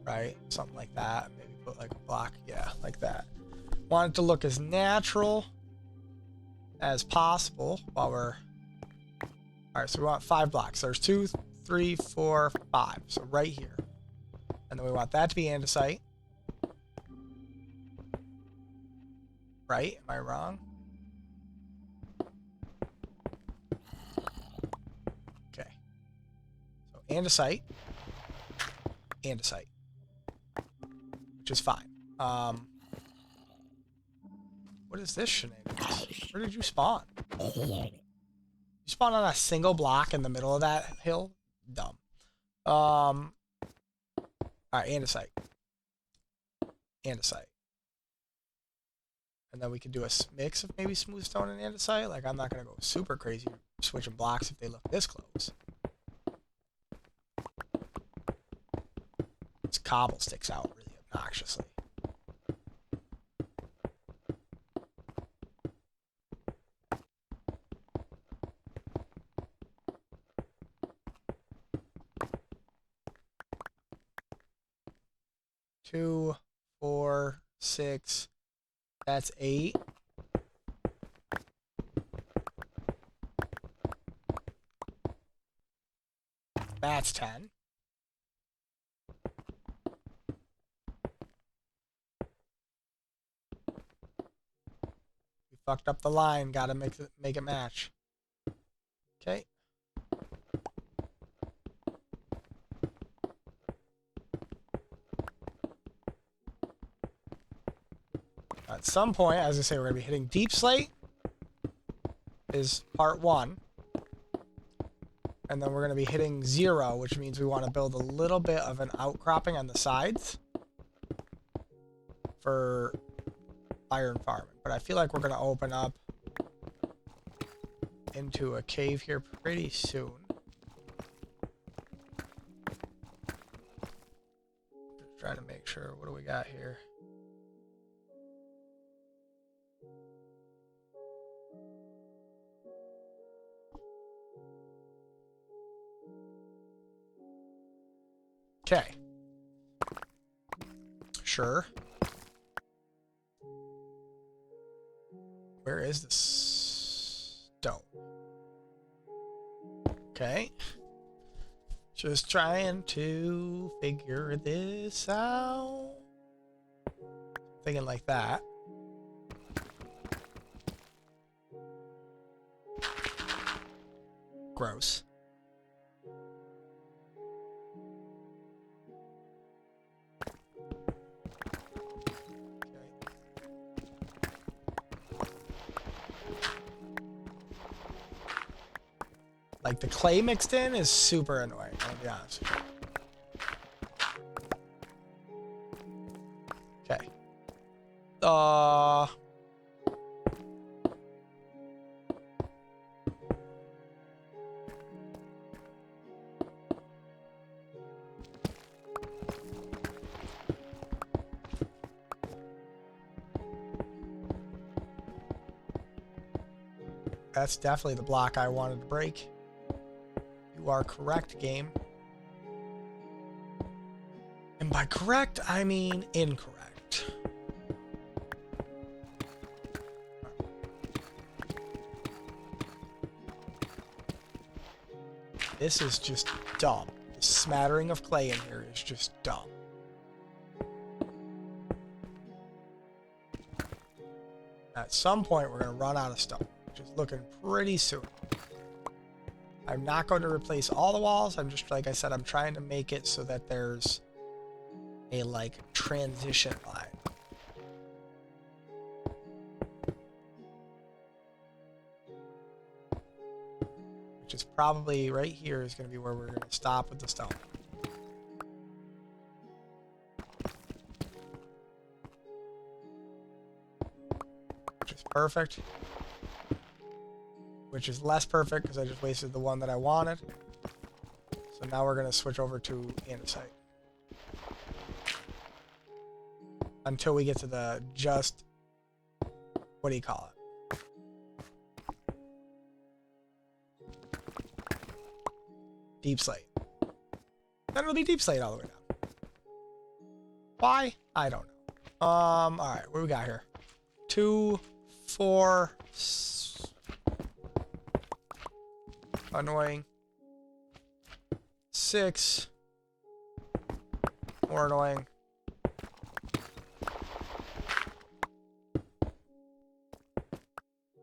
Right? Something like that. Maybe put like a block. Yeah, like that. Want it to look as natural as possible while we're... Alright, so we want 5 blocks. There's 2, 3, 4, 5. So right here. And then we want that to be andesite. Right? Am I wrong? Okay. So andesite. Andesite. Which is fine. What is this shenanigans? Where did you spawn? You spawn on a single block in the middle of that hill? Dumb. Alright, andesite. Andesite. And then we can do a mix of maybe smooth stone and andesite. Like, I'm not going to go super crazy switching blocks if they look this close. This cobble sticks out really obnoxiously. 2, 4, 6. That's 8. That's 10. We fucked up the line. Gotta make it match. Okay. At some point, as I say, we're gonna be hitting deep slate. Is part 1. And then we're going to be hitting 0, which means we want to build a little bit of an outcropping on the sides for iron farming. But I feel like we're going to open up into a cave here pretty soon. Just trying to make sure. What do we got here? Okay. Sure. Where is the stone? Okay. Just trying to figure this out. Thinking like that. Gross. Like, the clay mixed in is super annoying, I'll be honest with you. Okay. That's definitely the block I wanted to break. You are correct, game. And by correct, I mean incorrect. This is just dumb. The smattering of clay in here is just dumb. At some point, we're going to run out of stone, which is looking pretty soon. I'm not going to replace all the walls. I'm just, like I said, I'm trying to make it so that there's a, like, transition line. Which is probably right here is going to be where we're going to stop with the stone. Which is perfect. Which is less perfect because I just wasted the one that I wanted. So now we're going to switch over to andesite. Until we get to the just, what do you call it? Deep slate. Then it'll be deep slate all the way down. Why? I don't know. Alright, what do we got here? 2, 4, annoying. 6. More annoying.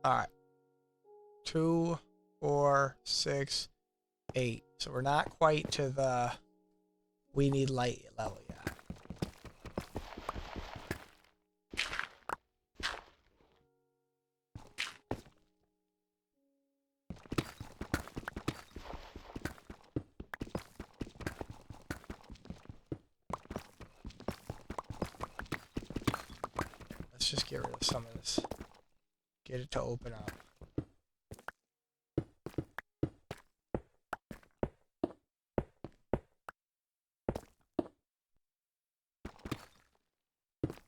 Alright. 2, 4, 6, 8. So we're not quite to the we need light level yet. Let's just get rid of some of this. Get it to open up.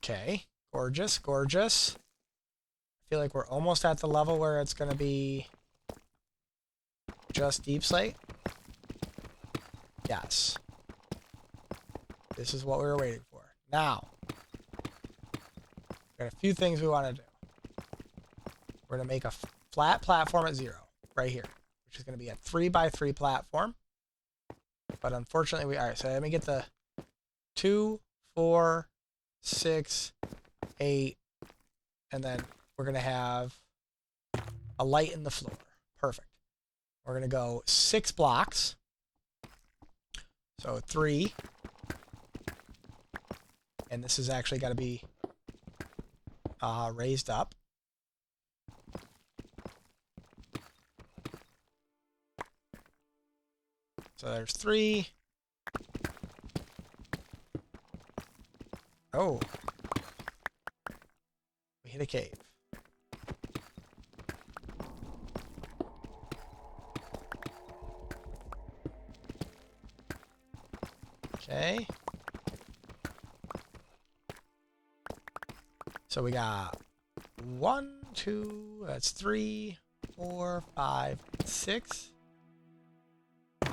Okay, gorgeous, gorgeous. I feel like we're almost at the level where it's going to be just deep slate. Yes. This is what we were waiting for. Now, got a few things we want to do. We're going to make a flat platform at 0 right here, which is going to be a 3x3 platform. But unfortunately, all right, so let me get the 2, 4, 6, 8, and then we're going to have a light in the floor. Perfect. We're going to go 6 blocks. So 3. And this is actually got to be raised up. So there's 3. Oh. We hit a cave. Okay. So we got 1, 2, that's 3, 4, 5, 6.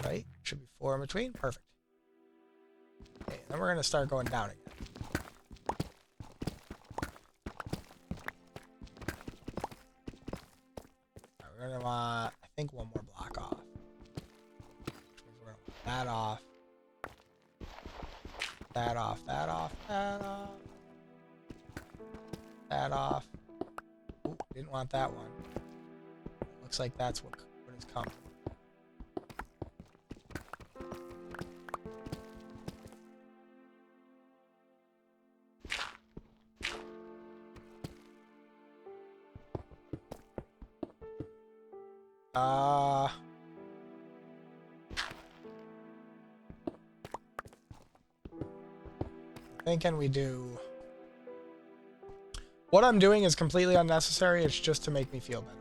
Right? Should be 4 in between. Perfect. Okay, then we're going to start going down again. Right, we're going to want, I think, 1 more block off. Which means we're going to want that off. That off, that off, that off. That off. Ooh, didn't want that one. Looks like that's what is coming. Thinking we do. What I'm doing is completely unnecessary. It's just to make me feel better.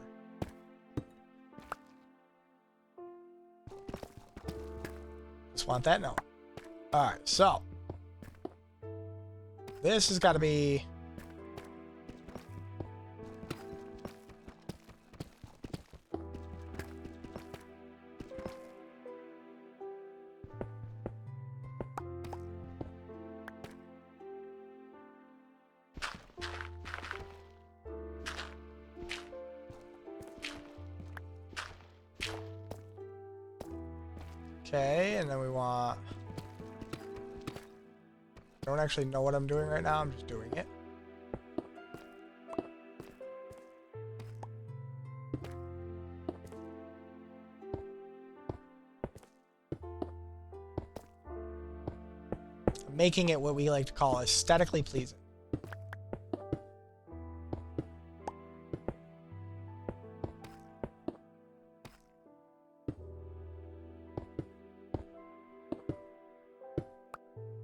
Just want that note. All right, so this has got to be. Okay, and then we want. I don't actually know what I'm doing right now. I'm just doing it. I'm making it what we like to call aesthetically pleasing.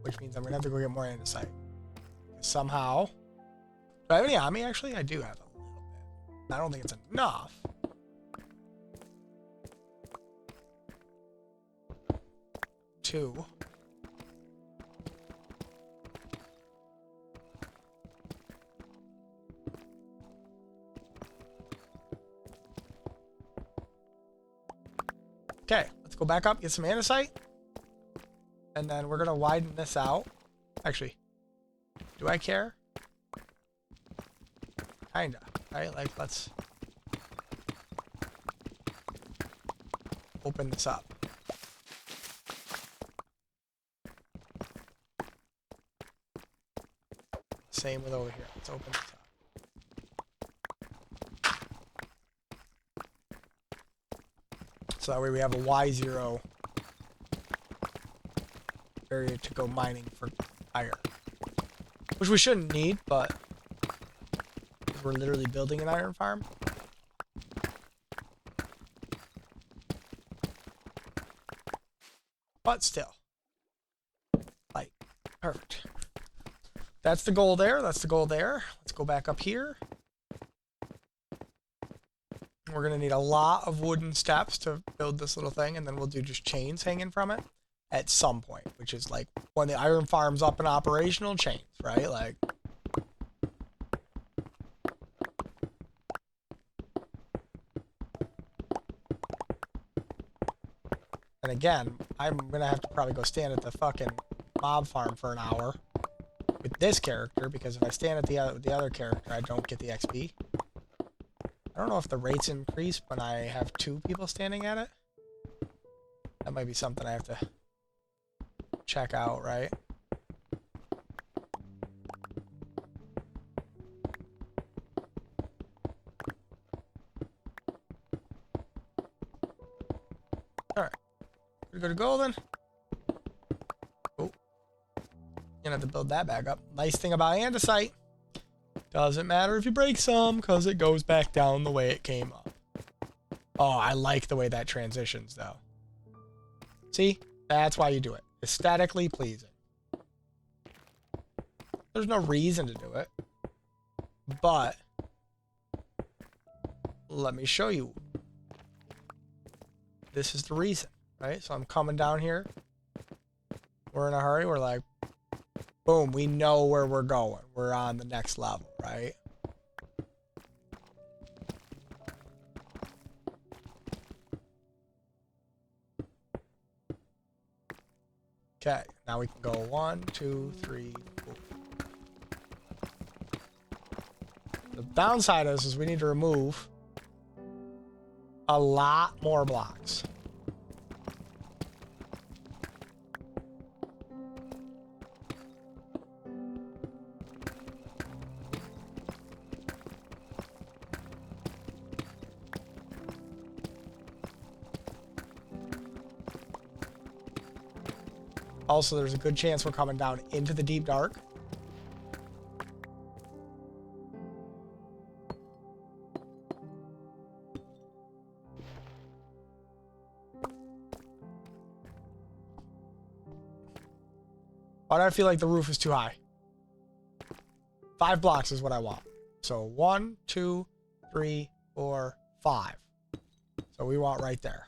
Which means I'm going to have to go get more andesite. Somehow. Do I have any on me, actually? I do have a little bit. I don't think it's enough. Two. Okay, let's go back up, get some andesite. And then we're going to widen this out. Actually, do I care? Kinda, right? Like, let's open this up. Same with over here. Let's open this up. So that way we have a Y0 area to go mining for iron. Which we shouldn't need, but we're literally building an iron farm. But still. Like, perfect. That's the goal there. That's the goal there. Let's go back up here. We're going to need a lot of wooden steps to build this little thing, and then we'll do just chains hanging from it at some point, which is like when the iron farm's up and operational, chains, right? Like, and again, I'm going to have to probably go stand at the fucking mob farm for an hour. with this character, because if I stand at the other character, I don't get the XP. I don't know if the rates increase when I have 2 people standing at it. That might be something I have to check out, right? Alright. We're good to go then. Oh. Gonna have to build that back up. Nice thing about andesite. Doesn't matter if you break some, because it goes back down the way it came up. Oh, I like the way that transitions, though. See? That's why you do it. Aesthetically pleasing. There's no reason to do it. But let me show you. This is the reason, right? So I'm coming down here. We're in a hurry. We're like, boom, we know where we're going. We're on the next level, right? Okay, now we can go 1, 2, 3, 4. The downside is we need to remove a lot more blocks. Also, there's a good chance we're coming down into the deep dark. Why do I feel like the roof is too high? 5 blocks is what I want. So 1, 2, 3, 4, 5. So we want right there.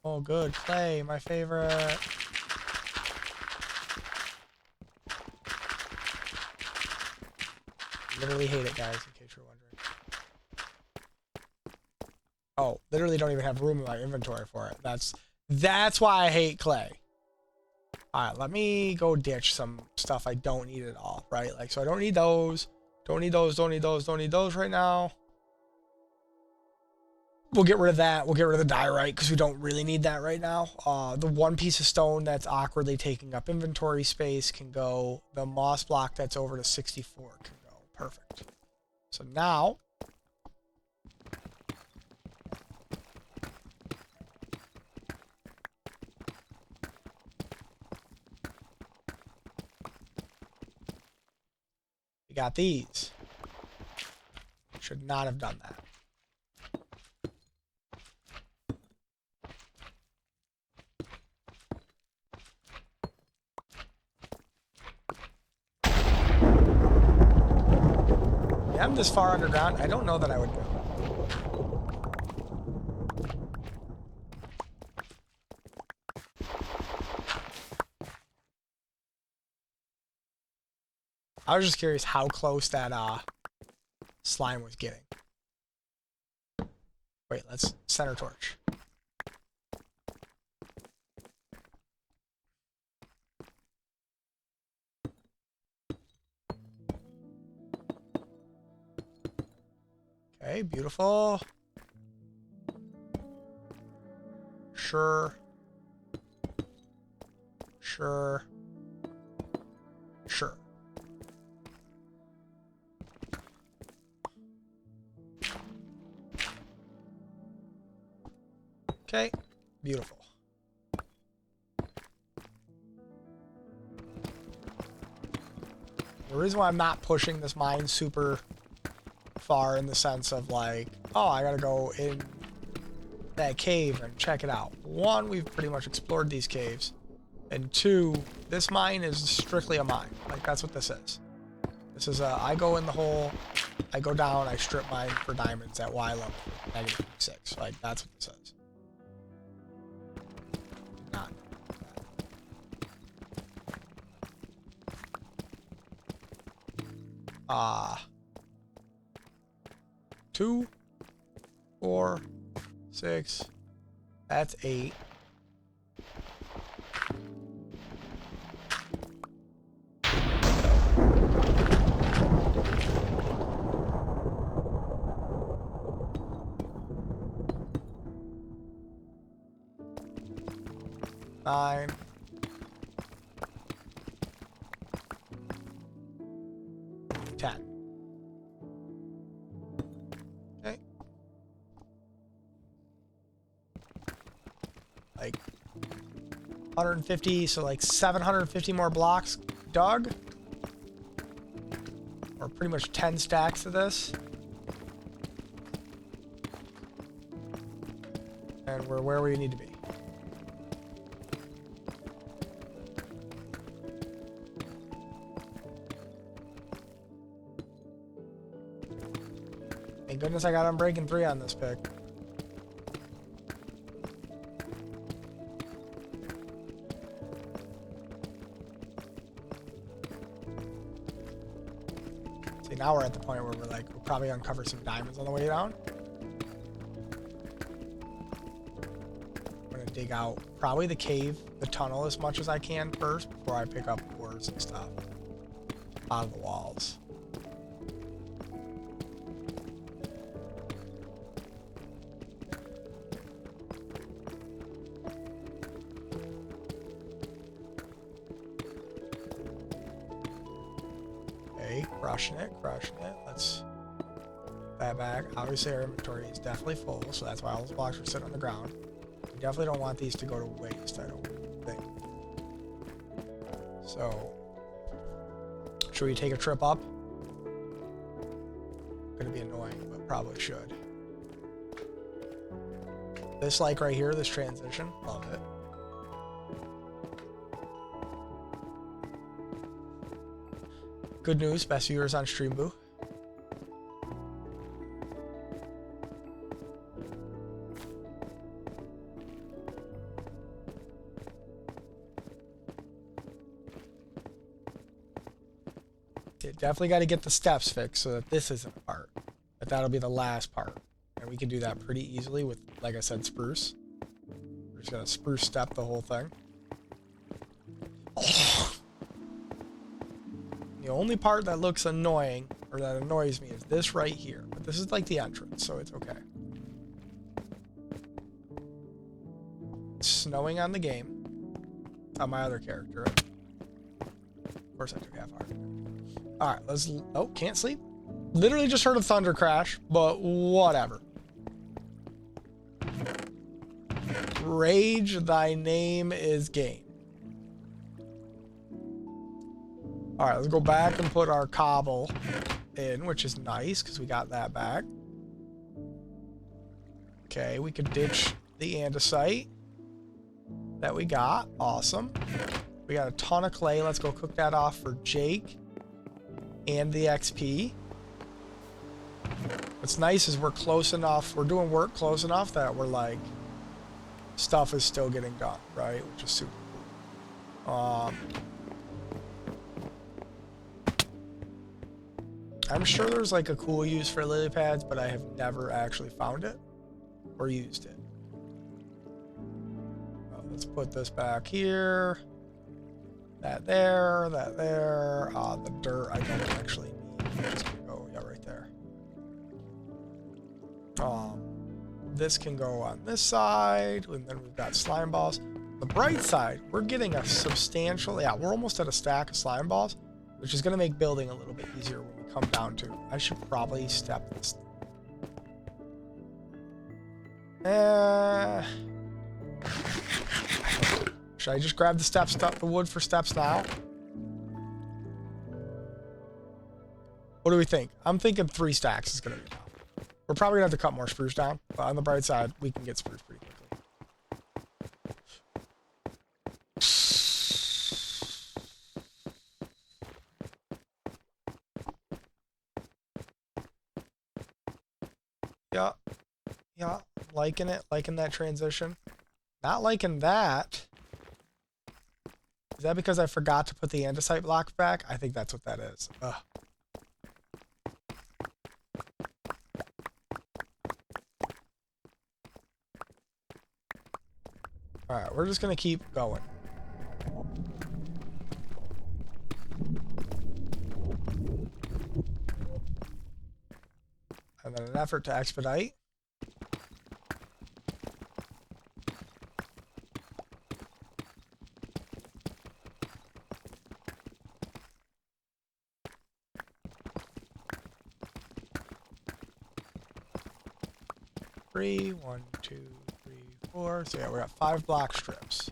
Oh, good. Clay, my favorite. Literally hate it, guys, in case you're wondering. Oh, literally don't even have room in my inventory for it. That's why I hate clay. Alright, let me go ditch some stuff I don't need at all, right? Like, so I don't need those. Don't need those, don't need those, don't need those right now. We'll get rid of that. We'll get rid of the diorite because we don't really need that right now. The one piece of stone that's awkwardly taking up inventory space can go. The moss block that's over to 64 can go. Perfect. So now, we got these. Should not have done that. I'm this far underground. I don't know that I would go. I was just curious how close that slime was getting. Wait, let's center torch. Okay, beautiful. Sure. Sure. Sure. Okay, beautiful. The reason why I'm not pushing this mine super far in the sense of like, oh, I gotta go in that cave and check it out. 1, we've pretty much explored these caves. And 2, this mine is strictly a mine. Like, that's what this is. This is I go in the hole, I go down, I strip mine for diamonds at Y level, -6. Like, that's what this is. Not. 2, 4, 6. That's 8. Nine. 10. Okay. Like 150, so like 750 more blocks dug. Or pretty much 10 stacks of this. And we're where we need to be. Thank goodness I got Unbreaking 3 on this pick. See, now we're at the point where we're like, we'll probably uncover some diamonds on the way down. I'm gonna dig out probably the cave, the tunnel as much as I can first before I pick up ores and stuff out of the walls. Crushing it. Let's put that back. Obviously, our inventory is definitely full, so that's why all those blocks are sitting on the ground. We definitely don't want these to go to waste, I don't think. So, should we take a trip up? Gonna be annoying, but probably should. This, like right here, this transition, love it. Good news, best viewers on Streamboo. Definitely got to get the steps fixed so that this isn't a part. But that'll be the last part. And we can do that pretty easily with, like I said, spruce. We're just going to spruce step the whole thing. Oh. The only part that looks annoying, or that annoys me, is this right here. But this is like the entrance, so it's okay. It's snowing on the game. On my other character. Of course I took half heart. Alright, let's... Oh, can't sleep. Literally just heard a thunder crash, but whatever. Rage, thy name is game. Alright, let's go back and put our cobble in, which is nice, because we got that back. Okay, we could ditch the andesite that we got. Awesome. We got a ton of clay. Let's go cook that off for Jake and the XP. What's nice is we're close enough, we're doing work close enough that we're like, stuff is still getting done, right? Which is super cool. I'm sure there's like a cool use for lily pads, but I have never actually found it or used it. Let's put this back here. That there, that there. The dirt I don't actually need. I'm just gonna go, yeah, right there. This can go on this side, and then we've got slime balls. The bright side, we're getting a substantial, yeah, we're almost at a stack of slime balls, which is gonna make building a little bit easier when we come down to. I should probably step this. Should I just grab the steps, the wood for steps now? What do we think? I'm thinking 3 stacks is gonna be enough. We're probably gonna have to cut more spruce down, but on the bright side, we can get spruce pretty quickly. Yeah. Yeah. Liking it. Liking that transition. Not liking that. Is that because I forgot to put the andesite block back? I think that's what that is. Ugh. All right, we're just gonna keep going. And then an effort to expedite. Three, 1, 2, 3, 4. So yeah, we got 5 block strips.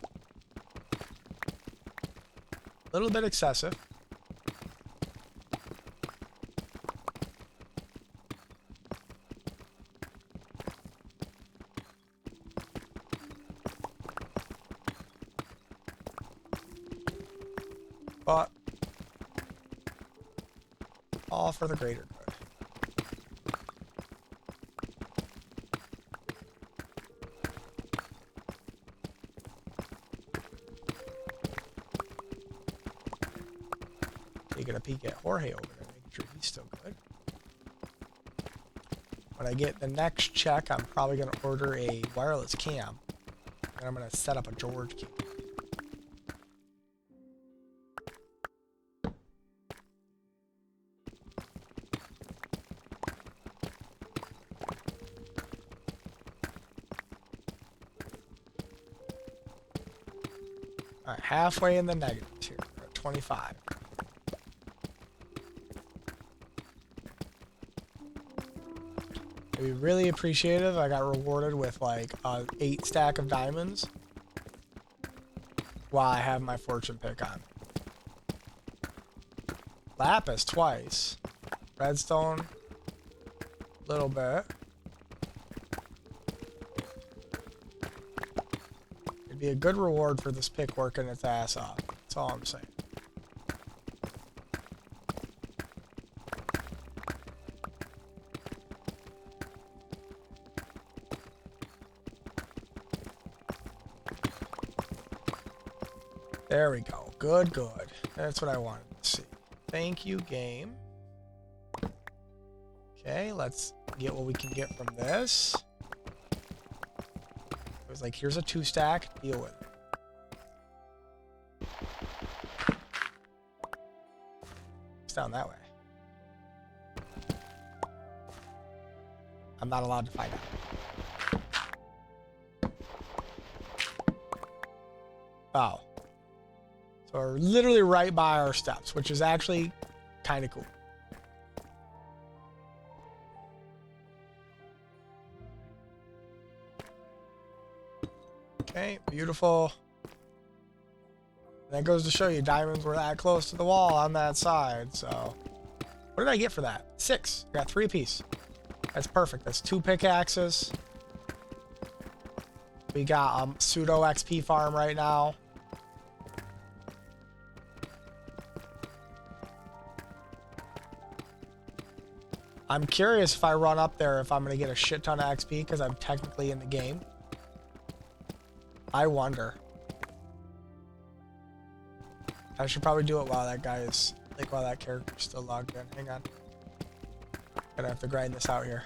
A little bit excessive. But all for the greater good. Taking a peek at Jorge over there, making sure he's still good. When I get the next check, I'm probably going to order a wireless cam. And I'm going to set up a George cam. Alright, halfway in the negatives here. We're at 25. I'd be really appreciative. I got rewarded with like a 8 stack of diamonds while I have my fortune pick on. Lapis twice. Redstone, a little bit. It'd be a good reward for this pick working its ass off. That's all I'm saying. There we go. Good, good. That's what I wanted to see. Thank you, game. Okay, let's get what we can get from this. It was like, here's a 2 stack. Deal with it. It's down that way. I'm not allowed to find out. Oh. So we're literally right by our steps, which is actually kind of cool. Okay, beautiful. That goes to show you diamonds were that close to the wall on that side, so. What did I get for that? 6. I got 3 apiece. That's perfect. That's 2 pickaxes. We got pseudo XP farm right now. I'm curious if I run up there if I'm going to get a shit ton of XP because I'm technically in the game. I wonder. I should probably do it while that guy is, like, while that character's still logged in. Hang on. Gonna have to grind this out here.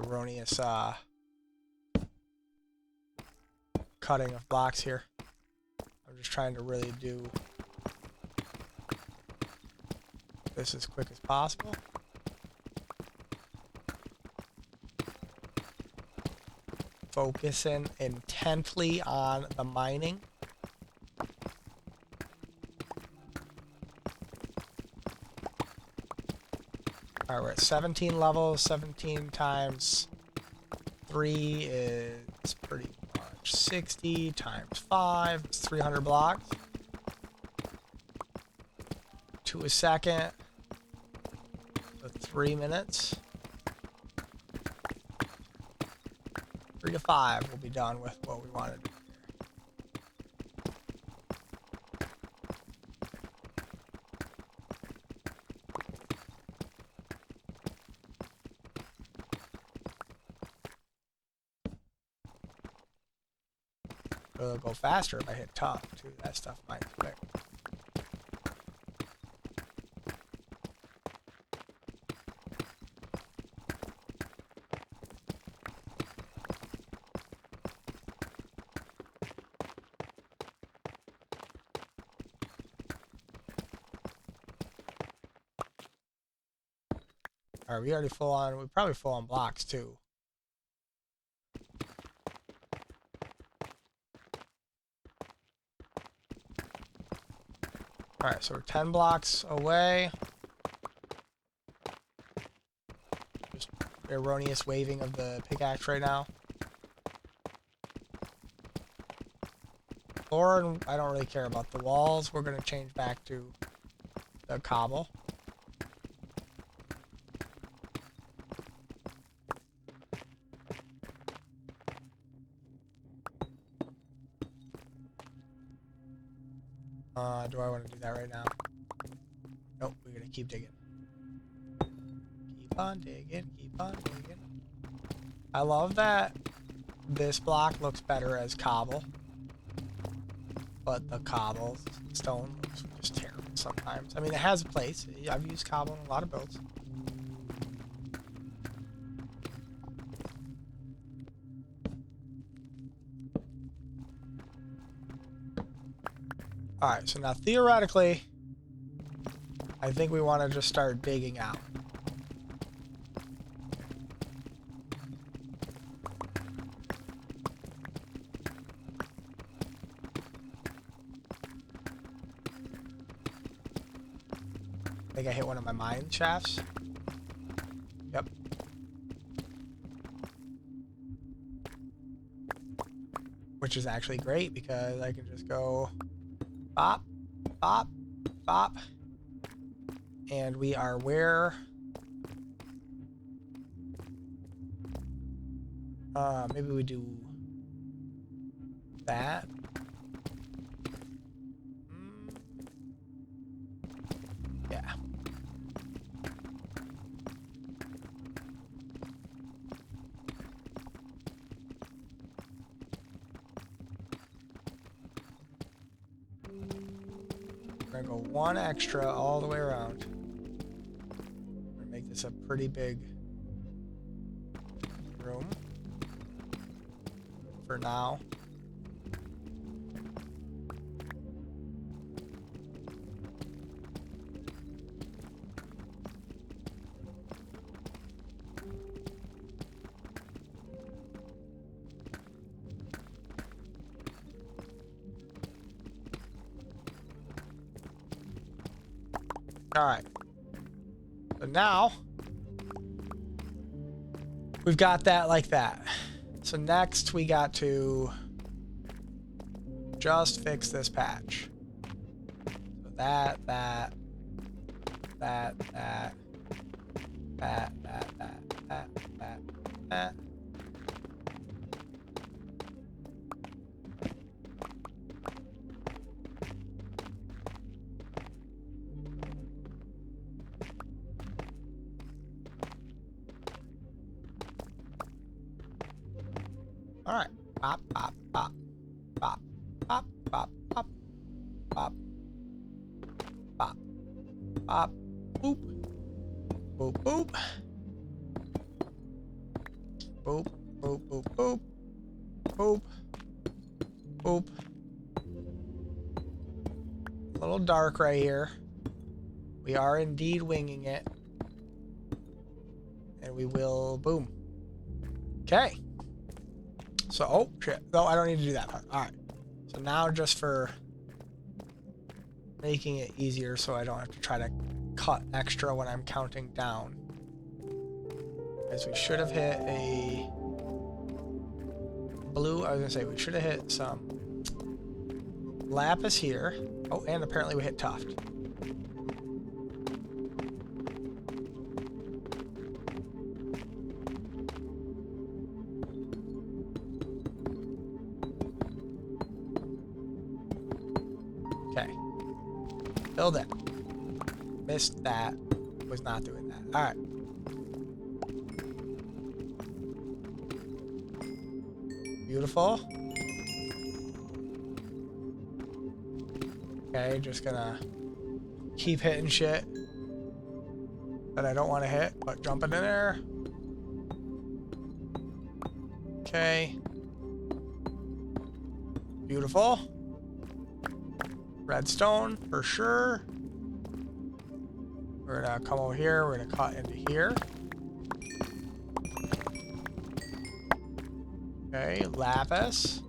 Erroneous cutting of blocks here. I'm just trying to really do this as quick as possible. Focusing intently on the mining. Alright, we're at 17 levels. 17 times 3 is pretty much 60 times 5. It's 300 blocks. 2 a second. So 3 minutes. 3 to 5 we'll be done with what we wanted to do here. It'll go faster if I hit tough, too. That stuff might quick. Alright, we already full on. We probably full on blocks, too. Alright, so we're 10 blocks away. Just erroneous waving of the pickaxe right now. Floor, I don't really care about the walls. We're going to change back to the cobble. Do I want to do that right now? Nope, we're going to keep digging. Keep on digging, keep on digging. I love that this block looks better as cobble. But the cobble stone looks just terrible sometimes. I mean, it has a place. I've used cobble in a lot of builds. Alright, so now theoretically, I think we want to just start digging out. I think I hit one of my mine shafts. Yep. Which is actually great because I can just go bop, bop, bop. And we are where? Maybe we do that. Yeah. We're gonna go one extra all the way around. We're gonna make this a pretty big room for now. Alright. So now we've got that like that. So next we got to just fix this patch. So that. All right. Pop, pop, pop, pop, pop, pop, pop, pop, pop, pop, boop, boop, boop, boop, boop, boop, boop, boop, boop. A little dark right here. We are indeed winging it. And we will boom. Okay. So, oh, shit. No, I don't need to do that part. All right. So now just for making it easier so I don't have to try to cut extra when I'm counting down. Because we should have hit a blue. I was going to say we should have hit some lapis here. Oh, and apparently we hit tuft. Okay. Build it. Missed that. Was not doing that. All right. Beautiful. Okay, just gonna keep hitting shit that I don't want to hit, but jumping in there. Okay. Beautiful. Redstone for sure. We're gonna come over here. We're gonna cut into here. Okay, lapis.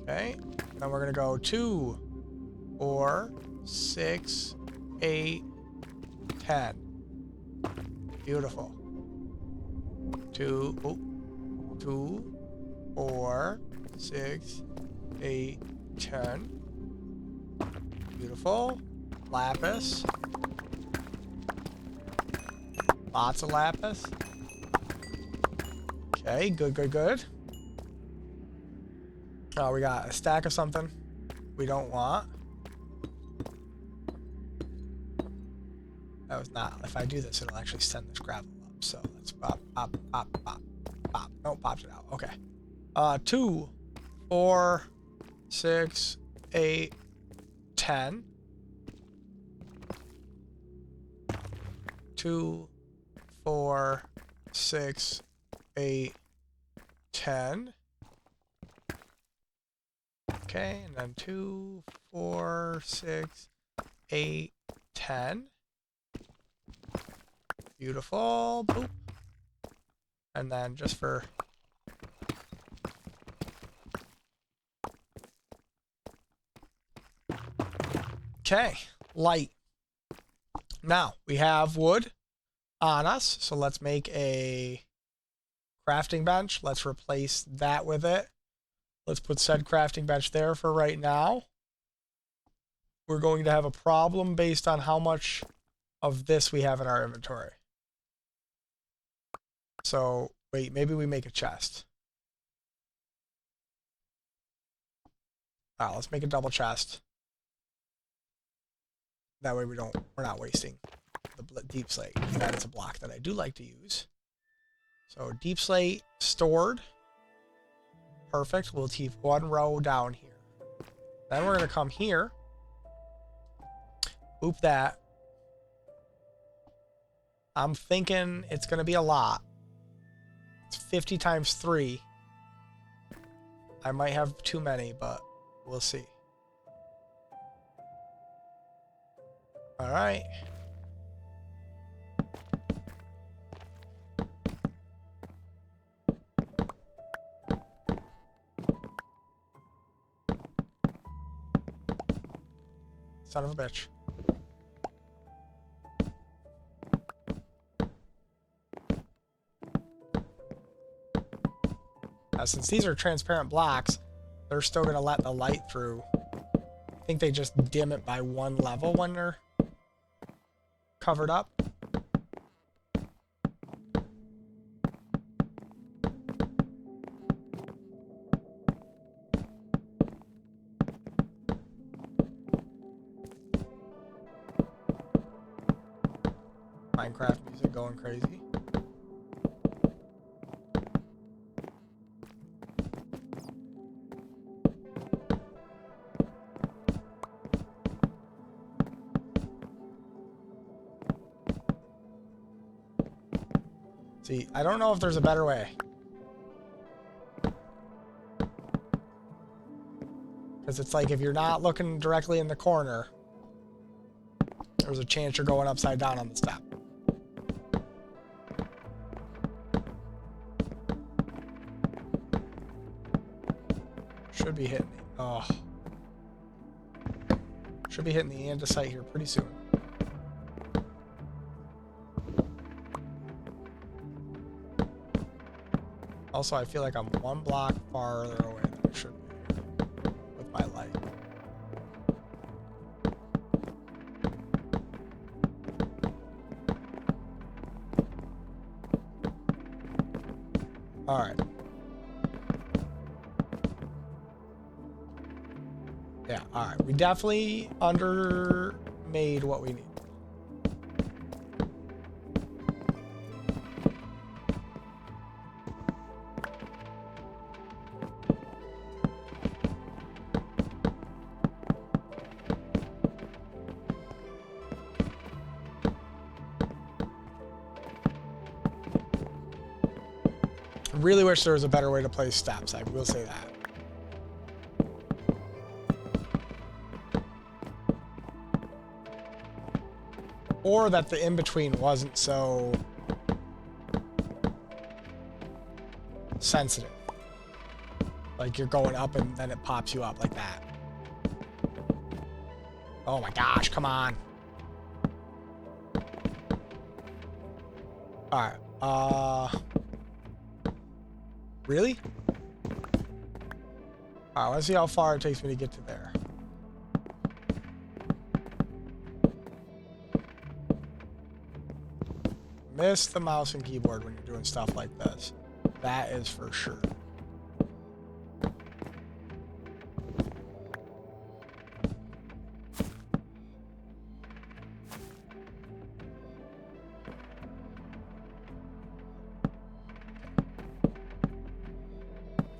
Okay, then we're gonna go 2, 4, 6, 8, 10. Beautiful. 2, 4, 6, 8, 10. Beautiful. Lapis. Lots of lapis. Okay, good, good, good. Oh, we got a stack of something we don't want. That was not. If I do this, it'll actually send this gravel up. So let's pop, pop, pop, pop, pop. No, popped it out. Okay. 2, 4, 6, 8, 10. 2, 4, 6, 8, 10. Okay, and then 2, 4, 6, 8, 10. Beautiful. Boop. And then just for... Okay, light. Now, we have wood on us, so let's make a crafting bench. Let's replace that with it. Let's put said crafting bench there for right now. We're going to have a problem based on how much of this we have in our inventory. So, wait, maybe we make a chest. Let's make a double chest. That way we're not wasting the deep slate. That is a block that I do like to use. So deep slate stored. Perfect. We'll keep one row down here. Then we're going to come here. Oop that. I'm thinking it's going to be a lot. It's 50 times 3. I might have too many, but we'll see. All right. Son of a bitch. Now, since these are transparent blocks, they're still going to let the light through. I think they just dim it by 1 level when they're covered up. Minecraft music going crazy. See, I don't know if there's a better way. Because it's like if you're not looking directly in the corner, there's a chance you're going upside down on the step. Should be hitting the... Oh. Should be hitting the andesite here pretty soon. Also, I feel like I'm 1 block farther away than I should be here with my light. All right. Yeah, all right. We definitely undermade what we need. Really wish there was a better way to place steps. I will say that. Or that the in-between wasn't so sensitive. Like you're going up and then it pops you up like that. Oh my gosh, come on. Alright, really? Alright, let's see how far it takes me to get to there. Miss the mouse and keyboard when you're doing stuff like this. That is for sure.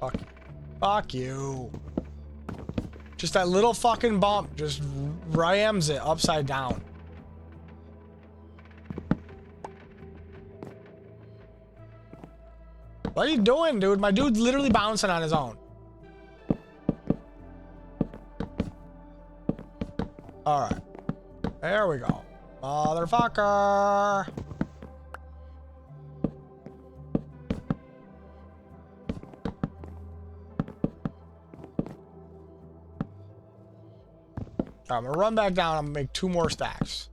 Fuck you. Fuck you. Just that little fucking bump just rams it upside down. What are you doing, dude? My dude's literally bouncing on his own. Alright. There we go. Motherfucker. I'm gonna run back down. I'm gonna make 2 more stacks.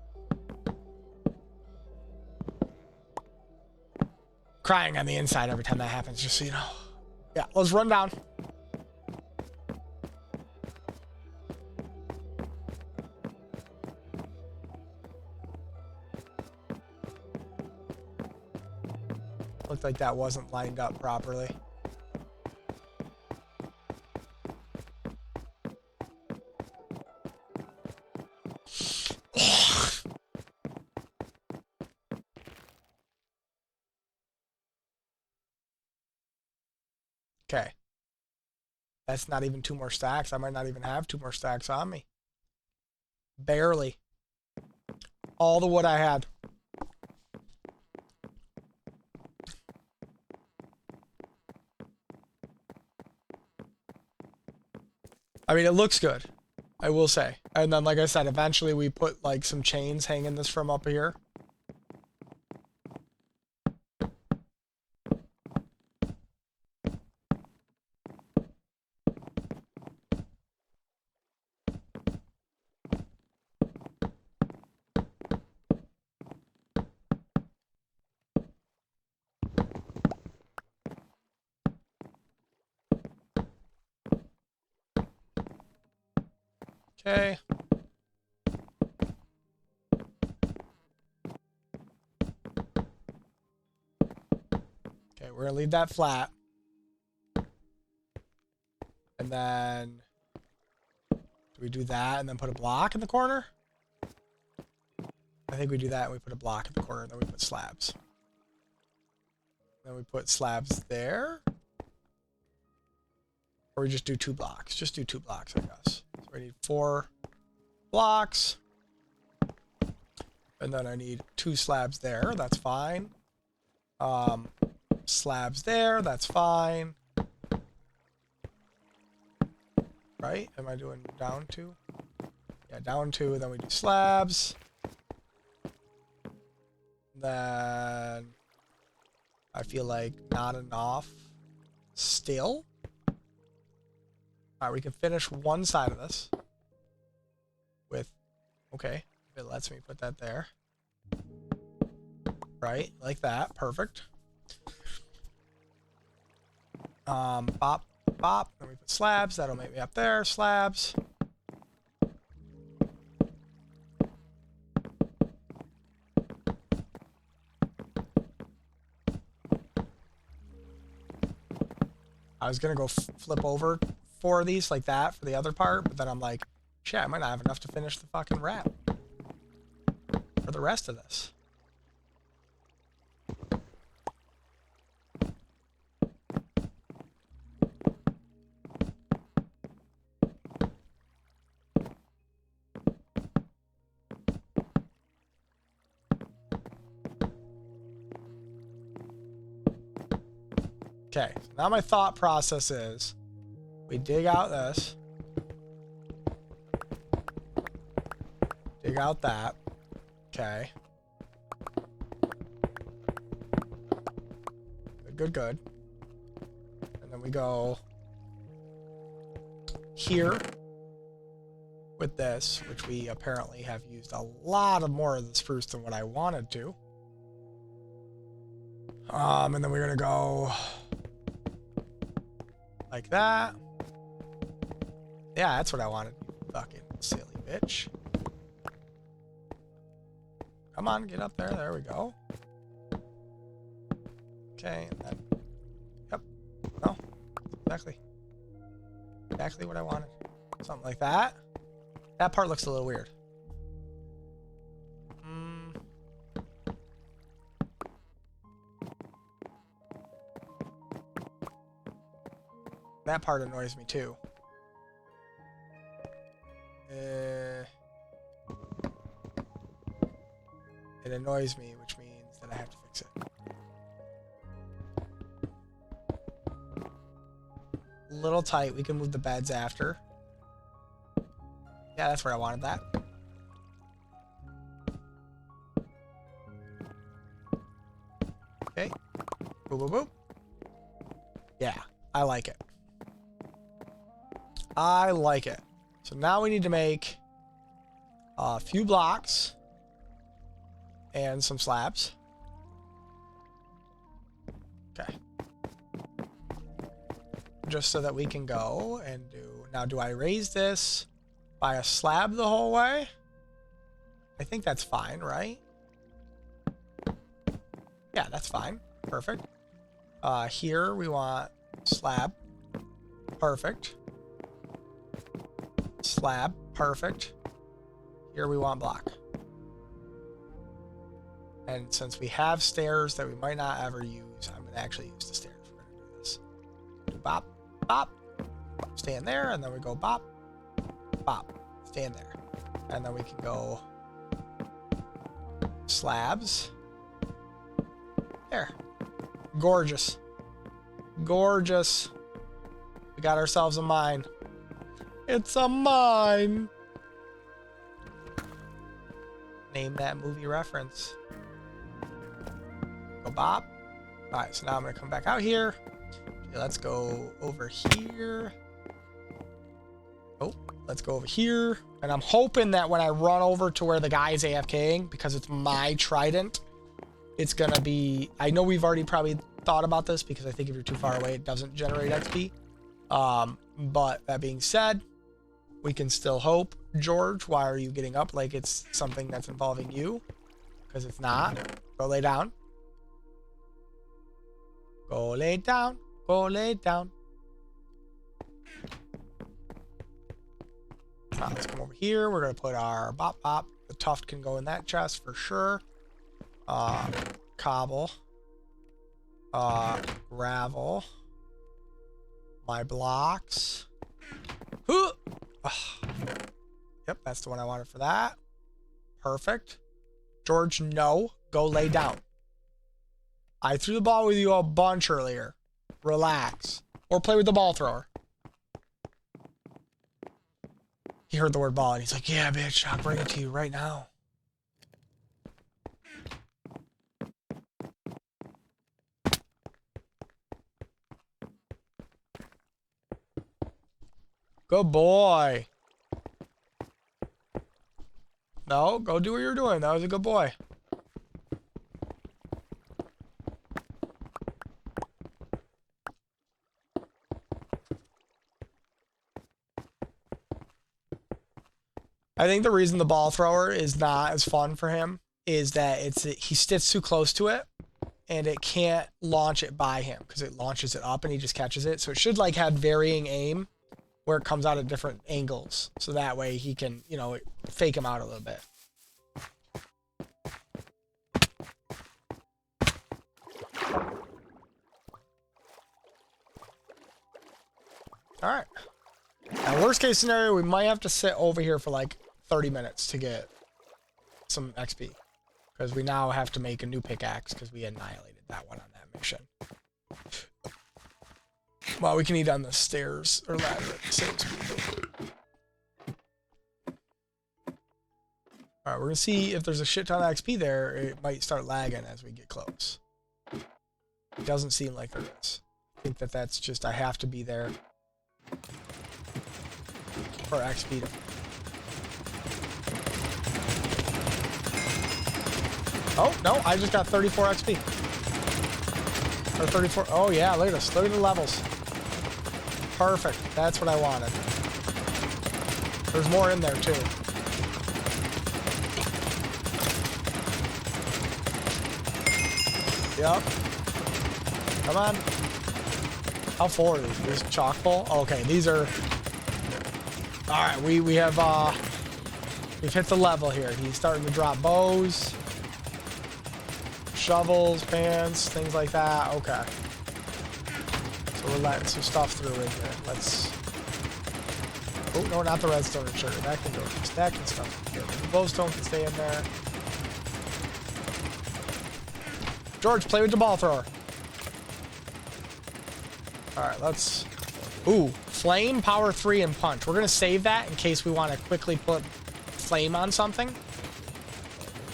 Crying on the inside every time that happens, just so you know. Yeah, let's run down. Looked like that wasn't lined up properly. Okay. That's not even 2 more stacks. I might not even have 2 more stacks on me. Barely. All the wood I had. I mean, it looks good. I will say. And then, like I said, eventually we put, like, some chains hanging this from up here. Okay. Okay, we're gonna leave that flat. And then do we do that and then put a block in the corner? I think we do that and we put a block in the corner and then we put slabs. Then we put slabs there. Or we just do 2 blocks. Just do 2 blocks, I guess. So I need 4 blocks. And then I need 2 slabs there. That's fine. Slabs there. That's fine. Right? Am I doing down 2? Yeah, down 2. Then we do slabs. Then I feel like not enough still. Alright, we can finish one side of this with, okay, if it lets me put that there. Right, like that, perfect. Bop, bop, then we put slabs, that'll make me up there, slabs. I was gonna go flip over 4 of these like that for the other part, but then I'm like, shit, I might not have enough to finish the fucking wrap for the rest of this. Okay, so now my thought process is we dig out this. Dig out that. Okay. Good, good. And then we go here with this, which we apparently have used a lot of more of the spruce than what I wanted to. And then we're gonna go like that. Yeah, that's what I wanted. Fucking silly bitch. Come on, get up there. There we go. Okay, and then, yep. No, exactly what I wanted. Something like that. That part looks a little weird. That part annoys me too. It annoys me, which means that I have to fix it. A little tight. We can move the beds after. Yeah, that's where I wanted that. Okay. Boop, boop, boop. Yeah, I like it. I like it. So now we need to make a few blocks and some slabs. Okay. Just so that we can go and do... Now, do I raise this by a slab the whole way? I think that's fine, right? Yeah, that's fine. Perfect. Here we want slab. Perfect. Slab. Perfect. Here we want block. And since we have stairs that we might not ever use, I'm going to actually use the stairs. We're going to do this. Do bop, bop, stand there, and then we go bop, bop, stand there. And then we can go slabs. There. Gorgeous. Gorgeous. We got ourselves a mine. It's a mine. Name that movie reference. Go bop. Alright, so now I'm going to come back out here. Okay, let's go over here. Oh, let's go over here. And I'm hoping that when I run over to where the guy's AFKing, because it's my trident, it's going to be... I know we've already probably thought about this, because I think if you're too far away, it doesn't generate XP. But that being said, we can still hope. George, why are you getting up like it's something that's involving you? Because it's not. Go lay down. Go lay down. Go lay down. Now, let's come over here. We're going to put our bop bop. The tuft can go in that chest for sure. Cobble. Gravel. My blocks. Yep, that's the one I wanted for that. Perfect. George, no. Go lay down. I threw the ball with you a bunch earlier. Relax. Or play with the ball thrower. He heard the word ball and he's like, yeah, bitch, I'll bring it to you right now. Good boy. No, go do what you're doing. That was a good boy. I think the reason the ball thrower is not as fun for him is that he sits too close to it and it can't launch it by him because it launches it up and he just catches it. So it should like have varying aim where it comes out at different angles. So that way he can, you know, fake him out a little bit. All right. Now, worst case scenario, we might have to sit over here for like 30 minutes to get some XP. Because we now have to make a new pickaxe because we annihilated that one on that mission. Well, we can eat on the stairs or ladder at the same speed. All right, we're gonna see if there's a shit ton of XP there. It might start lagging as we get close. It doesn't seem like there is. I think that that's just I have to be there for XP to... Oh, no, I just got 34 XP. Or 34. Oh, yeah, look at this. Look at the levels. Perfect. That's what I wanted. There's more in there, too. Yep. Come on. How full are these? These chock full? Oh, okay, these are... Alright, we have, we've hit the level here. He's starting to drop bows, shovels, pans, things like that. Okay. So we're letting some stuff through in here. Let's... Oh, no, not the redstone and sugar. That can go. Stacking stuff. The glowstone can stay in there. George, play with the ball thrower. Alright, let's... Ooh, flame, power 3, and punch. We're going to save that in case we want to quickly put flame on something.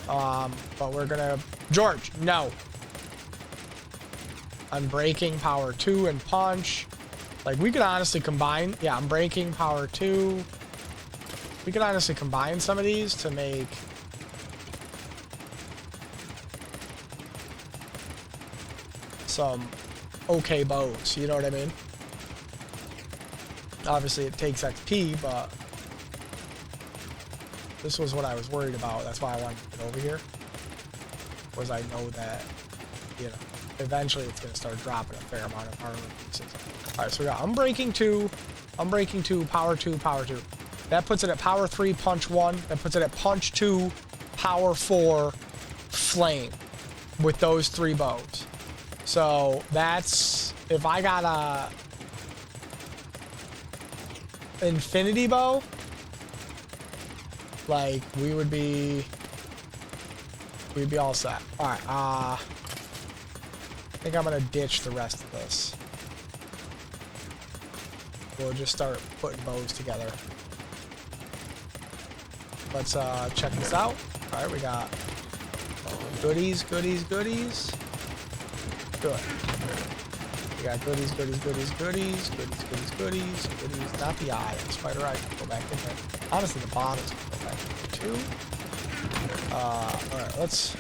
But we're going to... George, no. Unbreaking, power 2, and punch. Like, we could honestly combine... Yeah, unbreaking, power 2. We could honestly combine some of these to make... some okay bows, you know what I mean? Obviously it takes XP, but this was what I was worried about. That's why I wanted to get over here. Was I know that, you know, eventually it's going to start dropping a fair amount of armor pieces. Alright, so we got Unbreaking 2, Unbreaking 2, Power 2, Power 2. That puts it at Power 3, Punch 1. That puts it at Punch 2, Power 4, Flame. With those 3 bows. So that's, if I got a infinity bow, like we'd be all set. All right, I think I'm gonna ditch the rest of this. We'll just start putting bows together. Let's check this out. All right, we got goodies, goodies, goodies. Good. We got goodies, goodies, goodies, goodies, goodies, goodies, goodies, goodies. Not the eye. The spider eye can go back in there. Honestly, the bottles can go back in there too. Alright, let's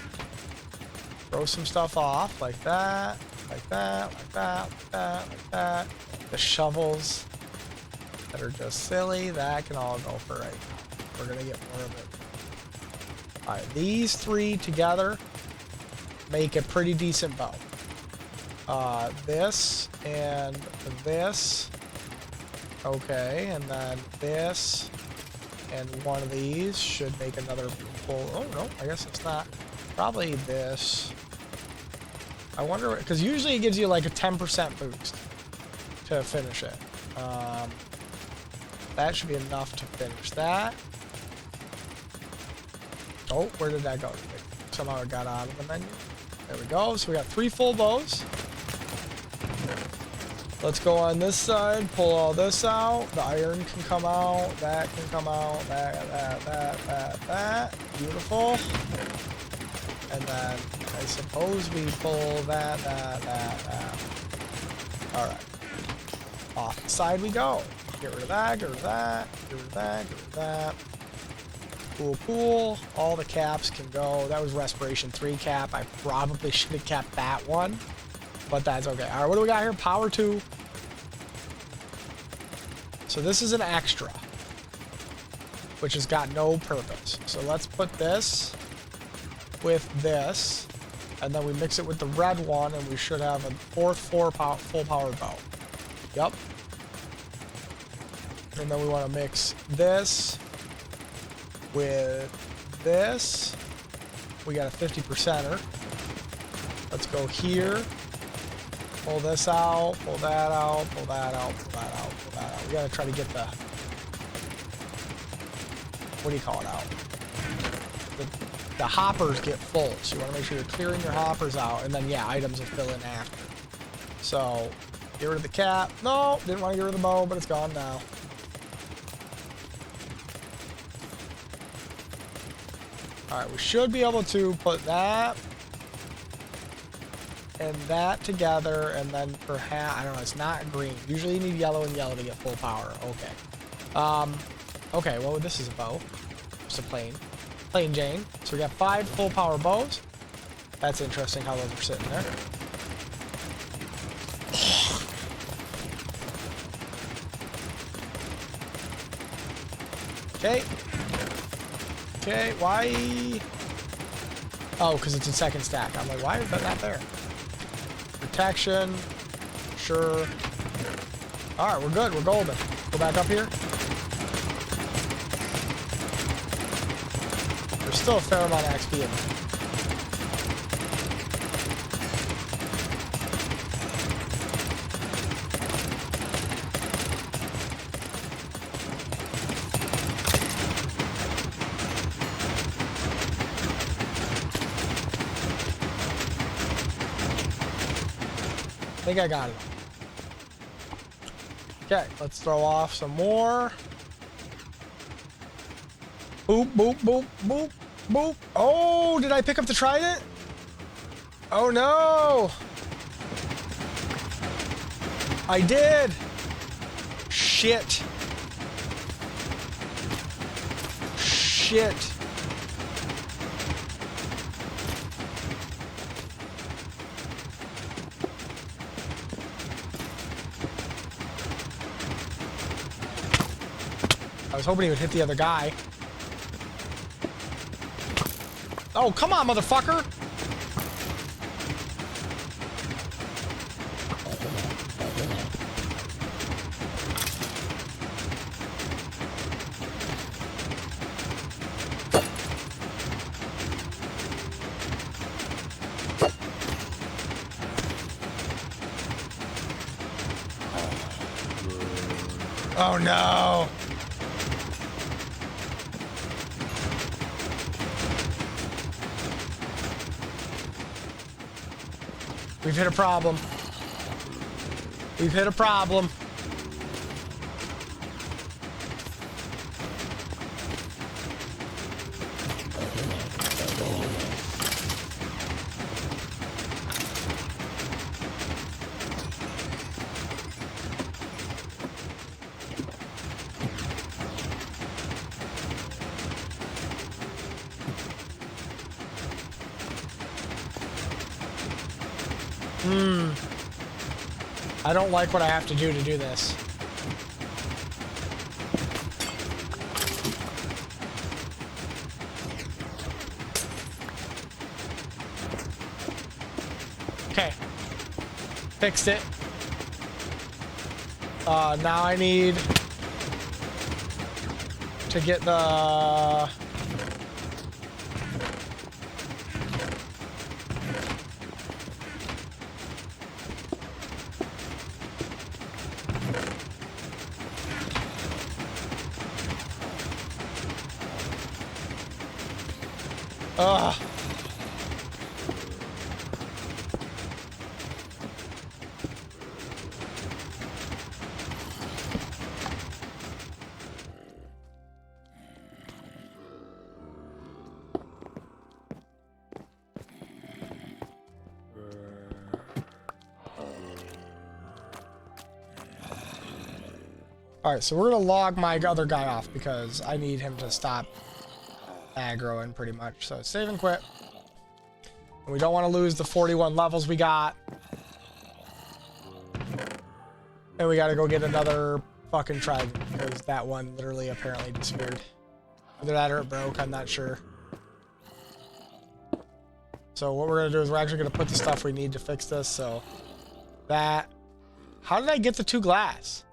throw some stuff off like that, like that, like that, like that, like that. The shovels that are just silly, that can all go for right now. We're gonna get more of it. Alright, these 3 together make a pretty decent bow. This and this. Okay, and then this and one of these should make another full. Oh no, I guess it's not. Probably this. I wonder, because usually it gives you like a 10% boost to finish it. That should be enough to finish that. Oh, where did that go? Somehow it got out of the menu. There we go. So we got 3 full bows. Let's go on this side, pull all this out. The iron can come out, that can come out, that. Beautiful. And then I suppose we pull that. Alright. Off the side we go. Get rid of that, get rid of that, get rid of that, get rid of that. Cool, cool. All the caps can go. That was Respiration 3 cap. I probably should have kept that one. But that's okay. All right, what do we got here? Power 2. So this is an extra, which has got no purpose. So let's put this with this, and then we mix it with the red one, and we should have a full power bow. Yep. And then we want to mix this with this. We got a 50%er. Let's go here. Pull this out, pull that out, pull that out, pull that out, pull that out. We gotta try to get the, what do you call it out? The hoppers get full, so you wanna make sure you're clearing your hoppers out, and then yeah, items will fill in after. So Get rid of the cap. No, didn't want to get rid of the bow, but it's gone now. Alright, we should be able to put that and that together, and then perhaps, I don't know, it's not green. Usually you need yellow and yellow to get full power. Okay. Okay, well, this is a bow. Just a plain Jane. So we got 5 full power bows. That's interesting how those are sitting there. Okay. Okay, why? Oh, because it's in second stack. I'm like, why is that not there? Protection. Sure. Alright, we're good. We're golden. Go back up here. There's still a fair amount of XP in there. I think I got it. Okay, let's throw off some more. Boop, boop, boop, boop, boop. Oh, did I pick up the trident? Oh no! I did! Shit. Shit. I was hoping he would hit the other guy. Oh, come on, motherfucker! Oh no! We've hit a problem. We've hit a problem. I don't like what I have to do this. Okay. Fixed it. Now I need to get the... Ugh. Alright, so we're gonna log my other guy off because I need him to stop aggroing pretty much. So save and quit. And we don't want to lose the 41 levels we got. And we gotta go get another fucking trident because that one literally apparently disappeared. Either that or it broke, I'm not sure. So what we're gonna do is we're actually gonna put the stuff we need to fix this. So that... How did I get the 2 glass?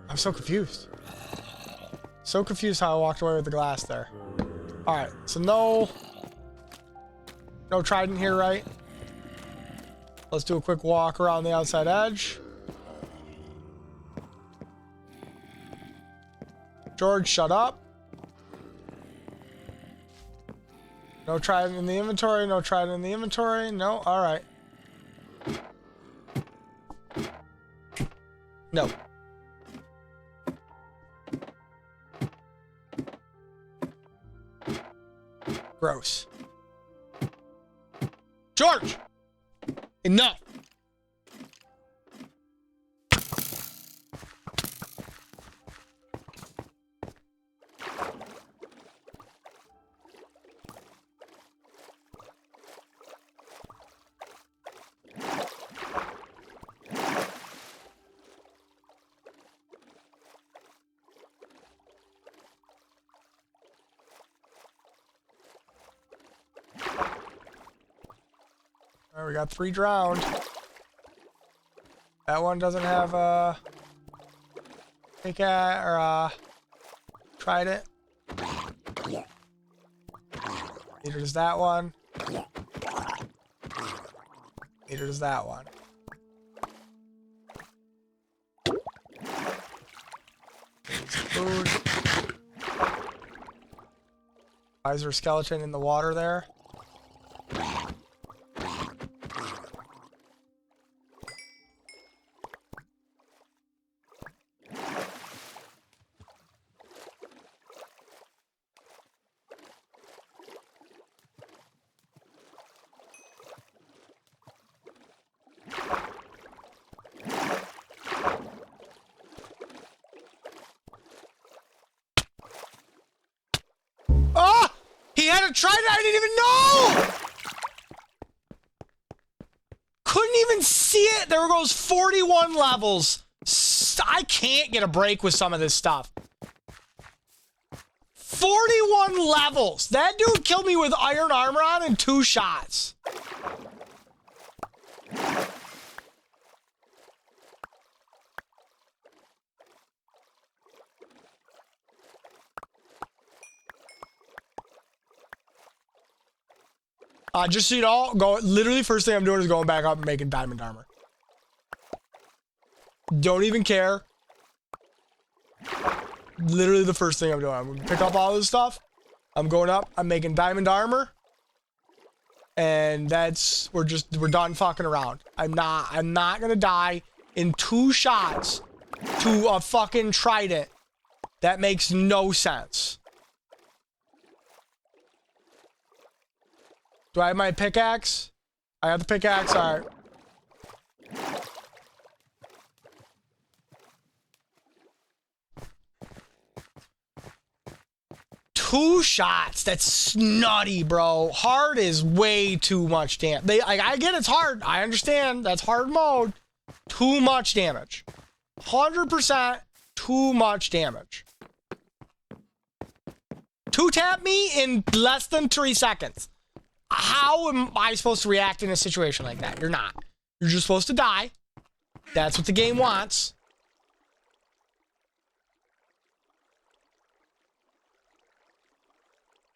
I'm so confused. So confused how I walked away with the glass there. Alright, so no trident here, right? Let's do a quick walk around the outside edge. George, shut up. No trident in the inventory. No trident in the inventory. No. All right. No. Gross. George! Enough! All right, we got 3 drowned. That one doesn't have a pickaxe or trident. Neither does that one. Neither does that one. Food. Why is there a skeleton in the water there? Ah! He had a trident, I didn't even know! Couldn't even see it. There goes 41 levels. I can't get a break with some of this stuff. 41 levels. That dude killed me with iron armor on in 2 shots. Just so you know, literally first thing I'm doing is going back up and making diamond armor. Don't even care. Literally the first thing I'm doing. I'm gonna pick up all this stuff. I'm going up. I'm making diamond armor. And we're done fucking around. I'm not gonna die in 2 shots to a fucking trident. That makes no sense. Do I have my pickaxe? I have the pickaxe, all right. Two shots. That's nutty, bro. Hard is way too much damage. I get it's hard. I understand. That's hard mode. Too much damage. 100% too much damage. 2-tap me in less than 3 seconds. How am I supposed to react in a situation like that? You're not. You're just supposed to die. That's what the game wants.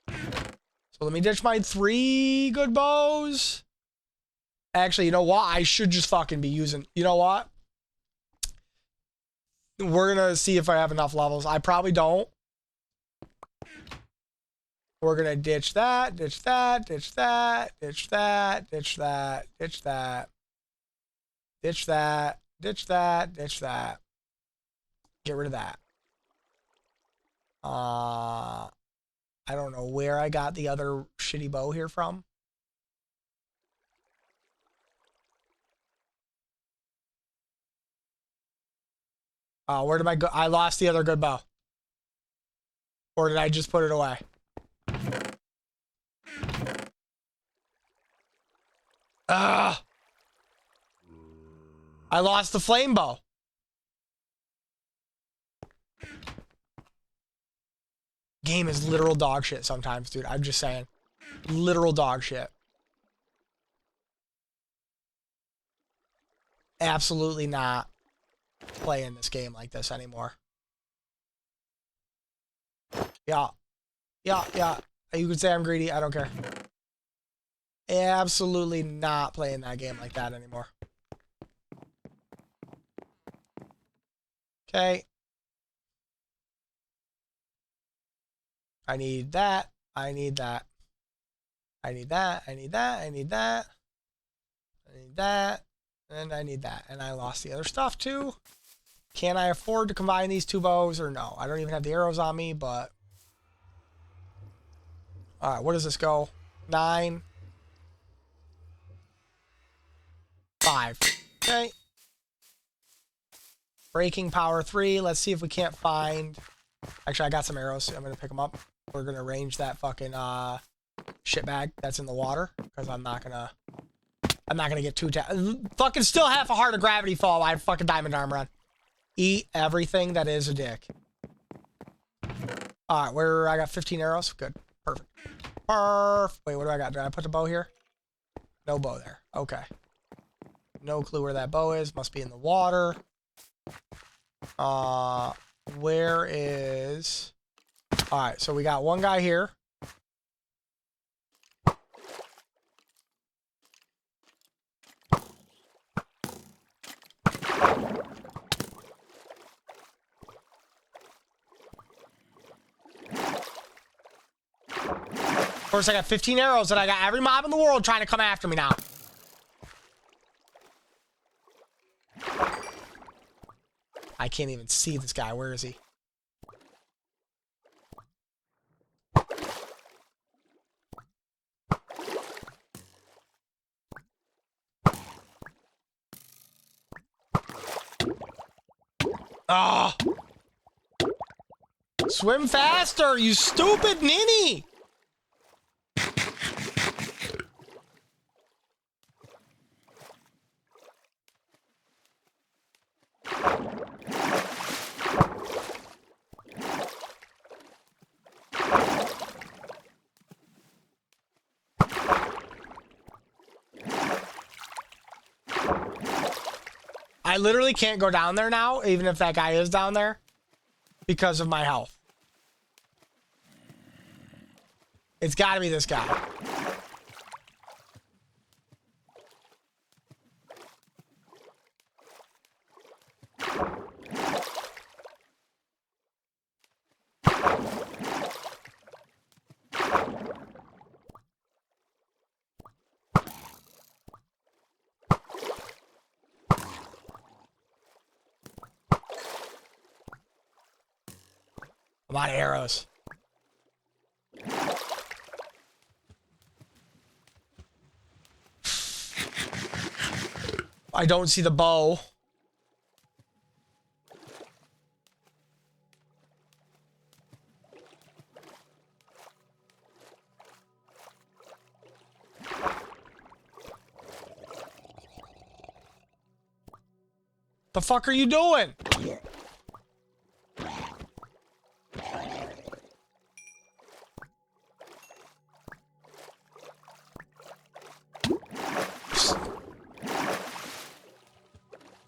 So let me ditch my 3 good bows. Actually, you know what? I should just fucking be using... You know what? We're gonna see if I have enough levels. I probably don't. We're gonna ditch that, ditch that, ditch that, ditch that, ditch that, ditch that, ditch that, ditch that, ditch that. Get rid of that. I don't know where I got the other shitty bow here from. Where did I go? I lost the other good bow. Or did I just put it away? I lost the flame bow. Game is literal dog shit sometimes, dude. I'm just saying. Literal dog shit. Absolutely not playing this game like this anymore. Yeah. Yeah, yeah. You could say I'm greedy. I don't care. Absolutely not playing that game like that anymore. Okay. I need that. I need that. I need that. I need that. I need that. I need that. And I need that. And I lost the other stuff too. Can I afford to combine these two bows or no? I don't even have the arrows on me, but... Alright, where does this go? 9. 5. Okay. Breaking power 3. Let's see if we can't find... Actually, I got some arrows. So I'm going to pick them up. We're going to range that fucking shitbag that's in the water. Because I'm not going to get too... Fucking still half a heart of gravity fall. I have fucking diamond armor on. Eat everything that is a dick. Alright, I got 15 arrows. Good. Perfect. Wait, what do I got? Did I put the bow here? No bow there. Okay. No clue where that bow is. Must be in the water. Where is... Alright, so we got one guy here. Of course, I got 15 arrows and I got every mob in the world trying to come after me now. I can't even see this guy. Where is he? Oh! Swim faster, you stupid ninny! I literally can't go down there now, even if that guy is down there, because of my health. It's gotta be this guy. I'm out of arrows. I don't see the bow. The fuck are you doing?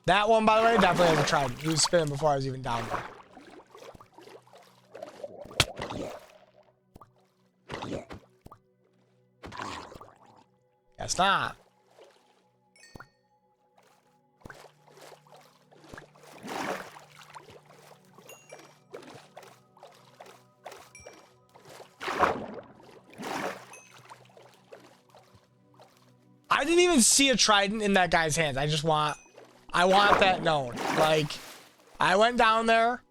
That one, by the way, definitely has a trident. He was spinning before I was even down there. Guess not. I didn't even see a trident in that guy's hands. I want that known. Like, I went down there,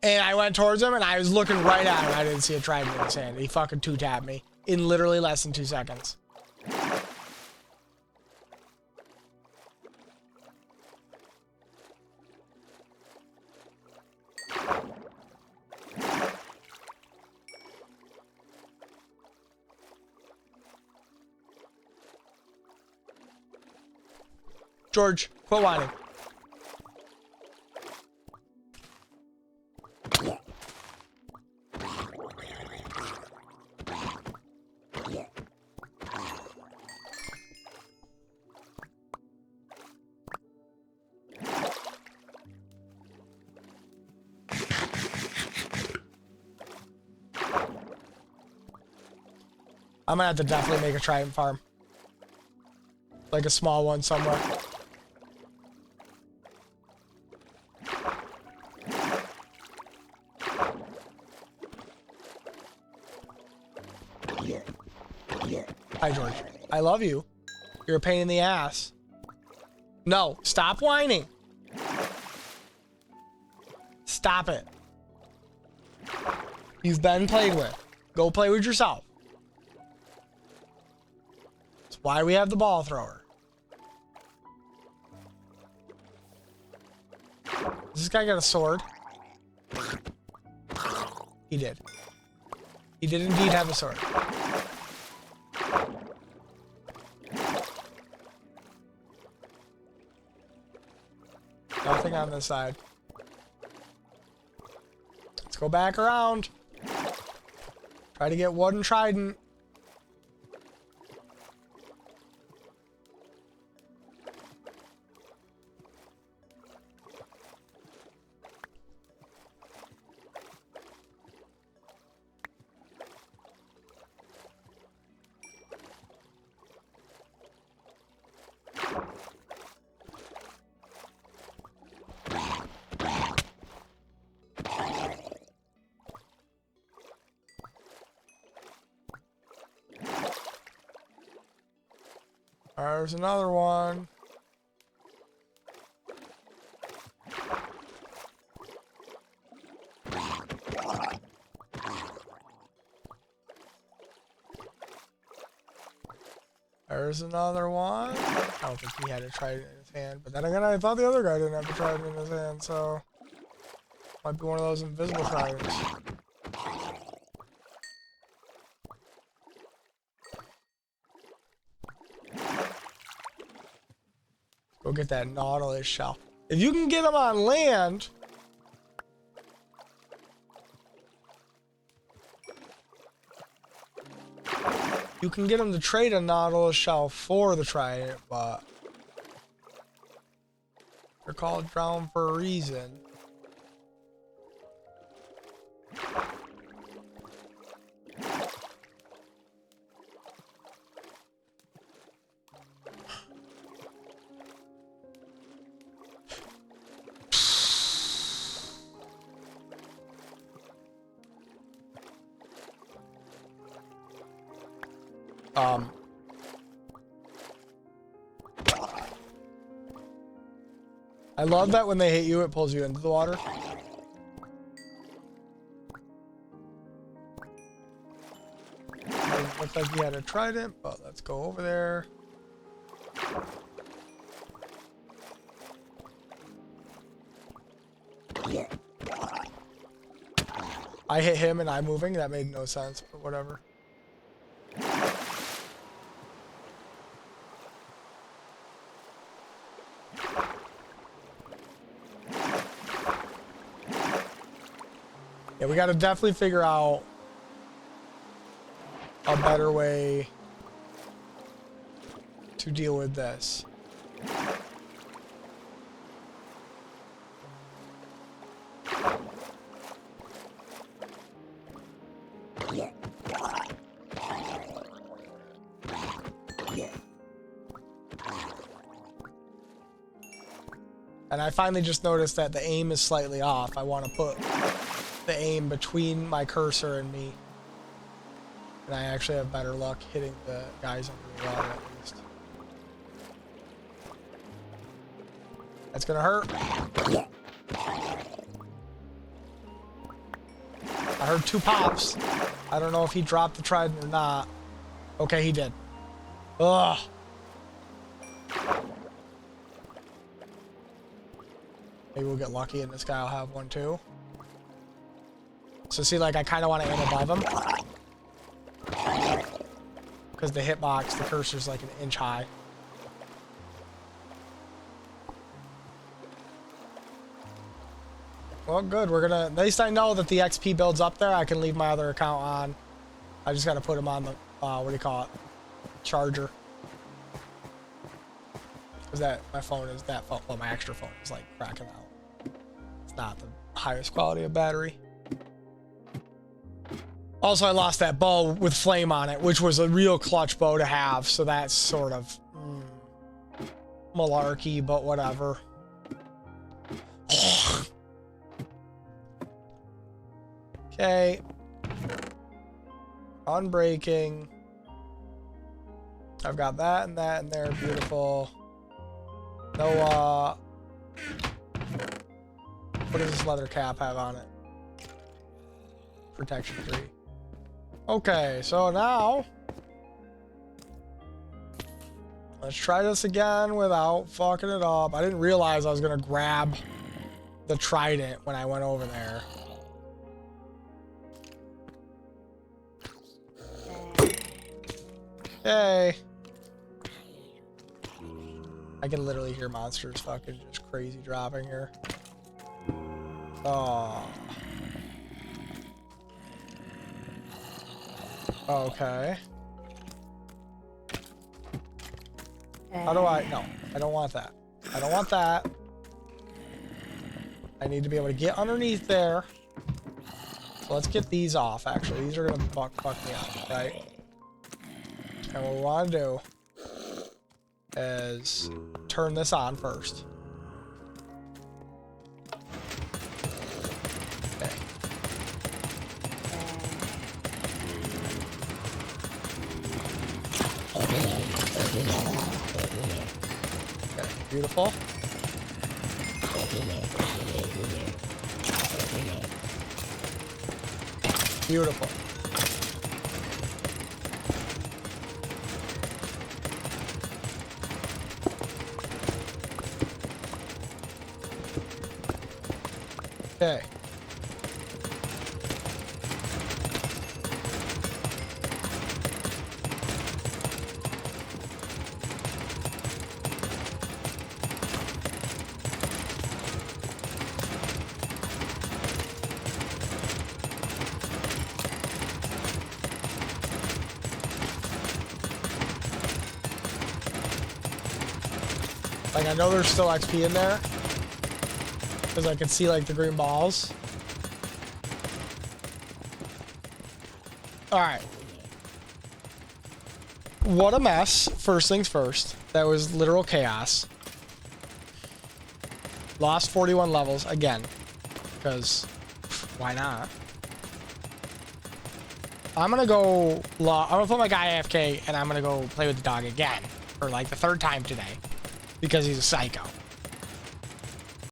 and I went towards him, and I was looking right at him. I didn't see a trident in his hand. He fucking two-tapped me in literally less than 2 seconds. George, quit whining. I'm gonna have to definitely make a trident farm. Like a small one somewhere. Hi, George. I love you. You're a pain in the ass. No, stop whining. Stop it. You've been played with. Go play with yourself. That's why we have the ball thrower. Does this guy got a sword? He did. He did indeed have a sword. Nothing on this side. Let's go back around. Try to get wooden trident. There's another one. There's another one. I don't think he had a trident in his hand, but then again, I thought the other guy didn't have a trident in his hand, so might be one of those invisible tridents. Go get that Nautilus shell. If you can get them on land, you can get them to trade a Nautilus shell for the trident, but they're called drown for a reason. I love that when they hit you, it pulls you into the water. Looks like he had a trident, but let's go over there. I hit him and I'm moving. That made no sense, but whatever. Yeah, we got to definitely figure out a better way to deal with this. And I finally just noticed that the aim is slightly off. I want to put the aim between my cursor and me. And I actually have better luck hitting the guys under the water at least. That's gonna hurt. I heard 2 pops. I don't know if he dropped the trident or not. Okay, he did. Ugh. Maybe we'll get lucky and this guy will have one too. So see, like, I kind of want to aim above him. Because the hitbox, the cursor's like 1 inch high. Well, good. We're gonna, at least I know that the XP builds up there. I can leave my other account on. I just gotta put him on the, what do you call it? Charger. Because that, my phone is that phone, well, my extra phone is like cracking out. It's not the highest quality of battery. Also, I lost that bow with flame on it, which was a real clutch bow to have, so that's sort of malarkey, but whatever. Okay. Unbreaking. I've got that and that in there. Beautiful. No, what does this leather cap have on it? Protection 3. Okay, so now let's try this again without fucking it up. I didn't realize I was gonna grab the trident when I went over there. Hey. I can literally hear monsters fucking just crazy dropping here. Oh. Okay. How do I... No, I don't want that. I don't want that. I need to be able to get underneath there. So let's get these off, actually. These are gonna fuck me up, right? And what we want to do is turn this on first. Okay. Okay, beautiful. Beautiful. Okay. Like, I know there's still XP in there, because I can see, like, the green balls. Alright. What a mess. First things first. That was literal chaos. Lost 41 levels, again. Because, why not? I'm gonna go... I'm gonna put my guy AFK, and I'm gonna go play with the dog again. For, like, the 3rd time today. Because he's a psycho.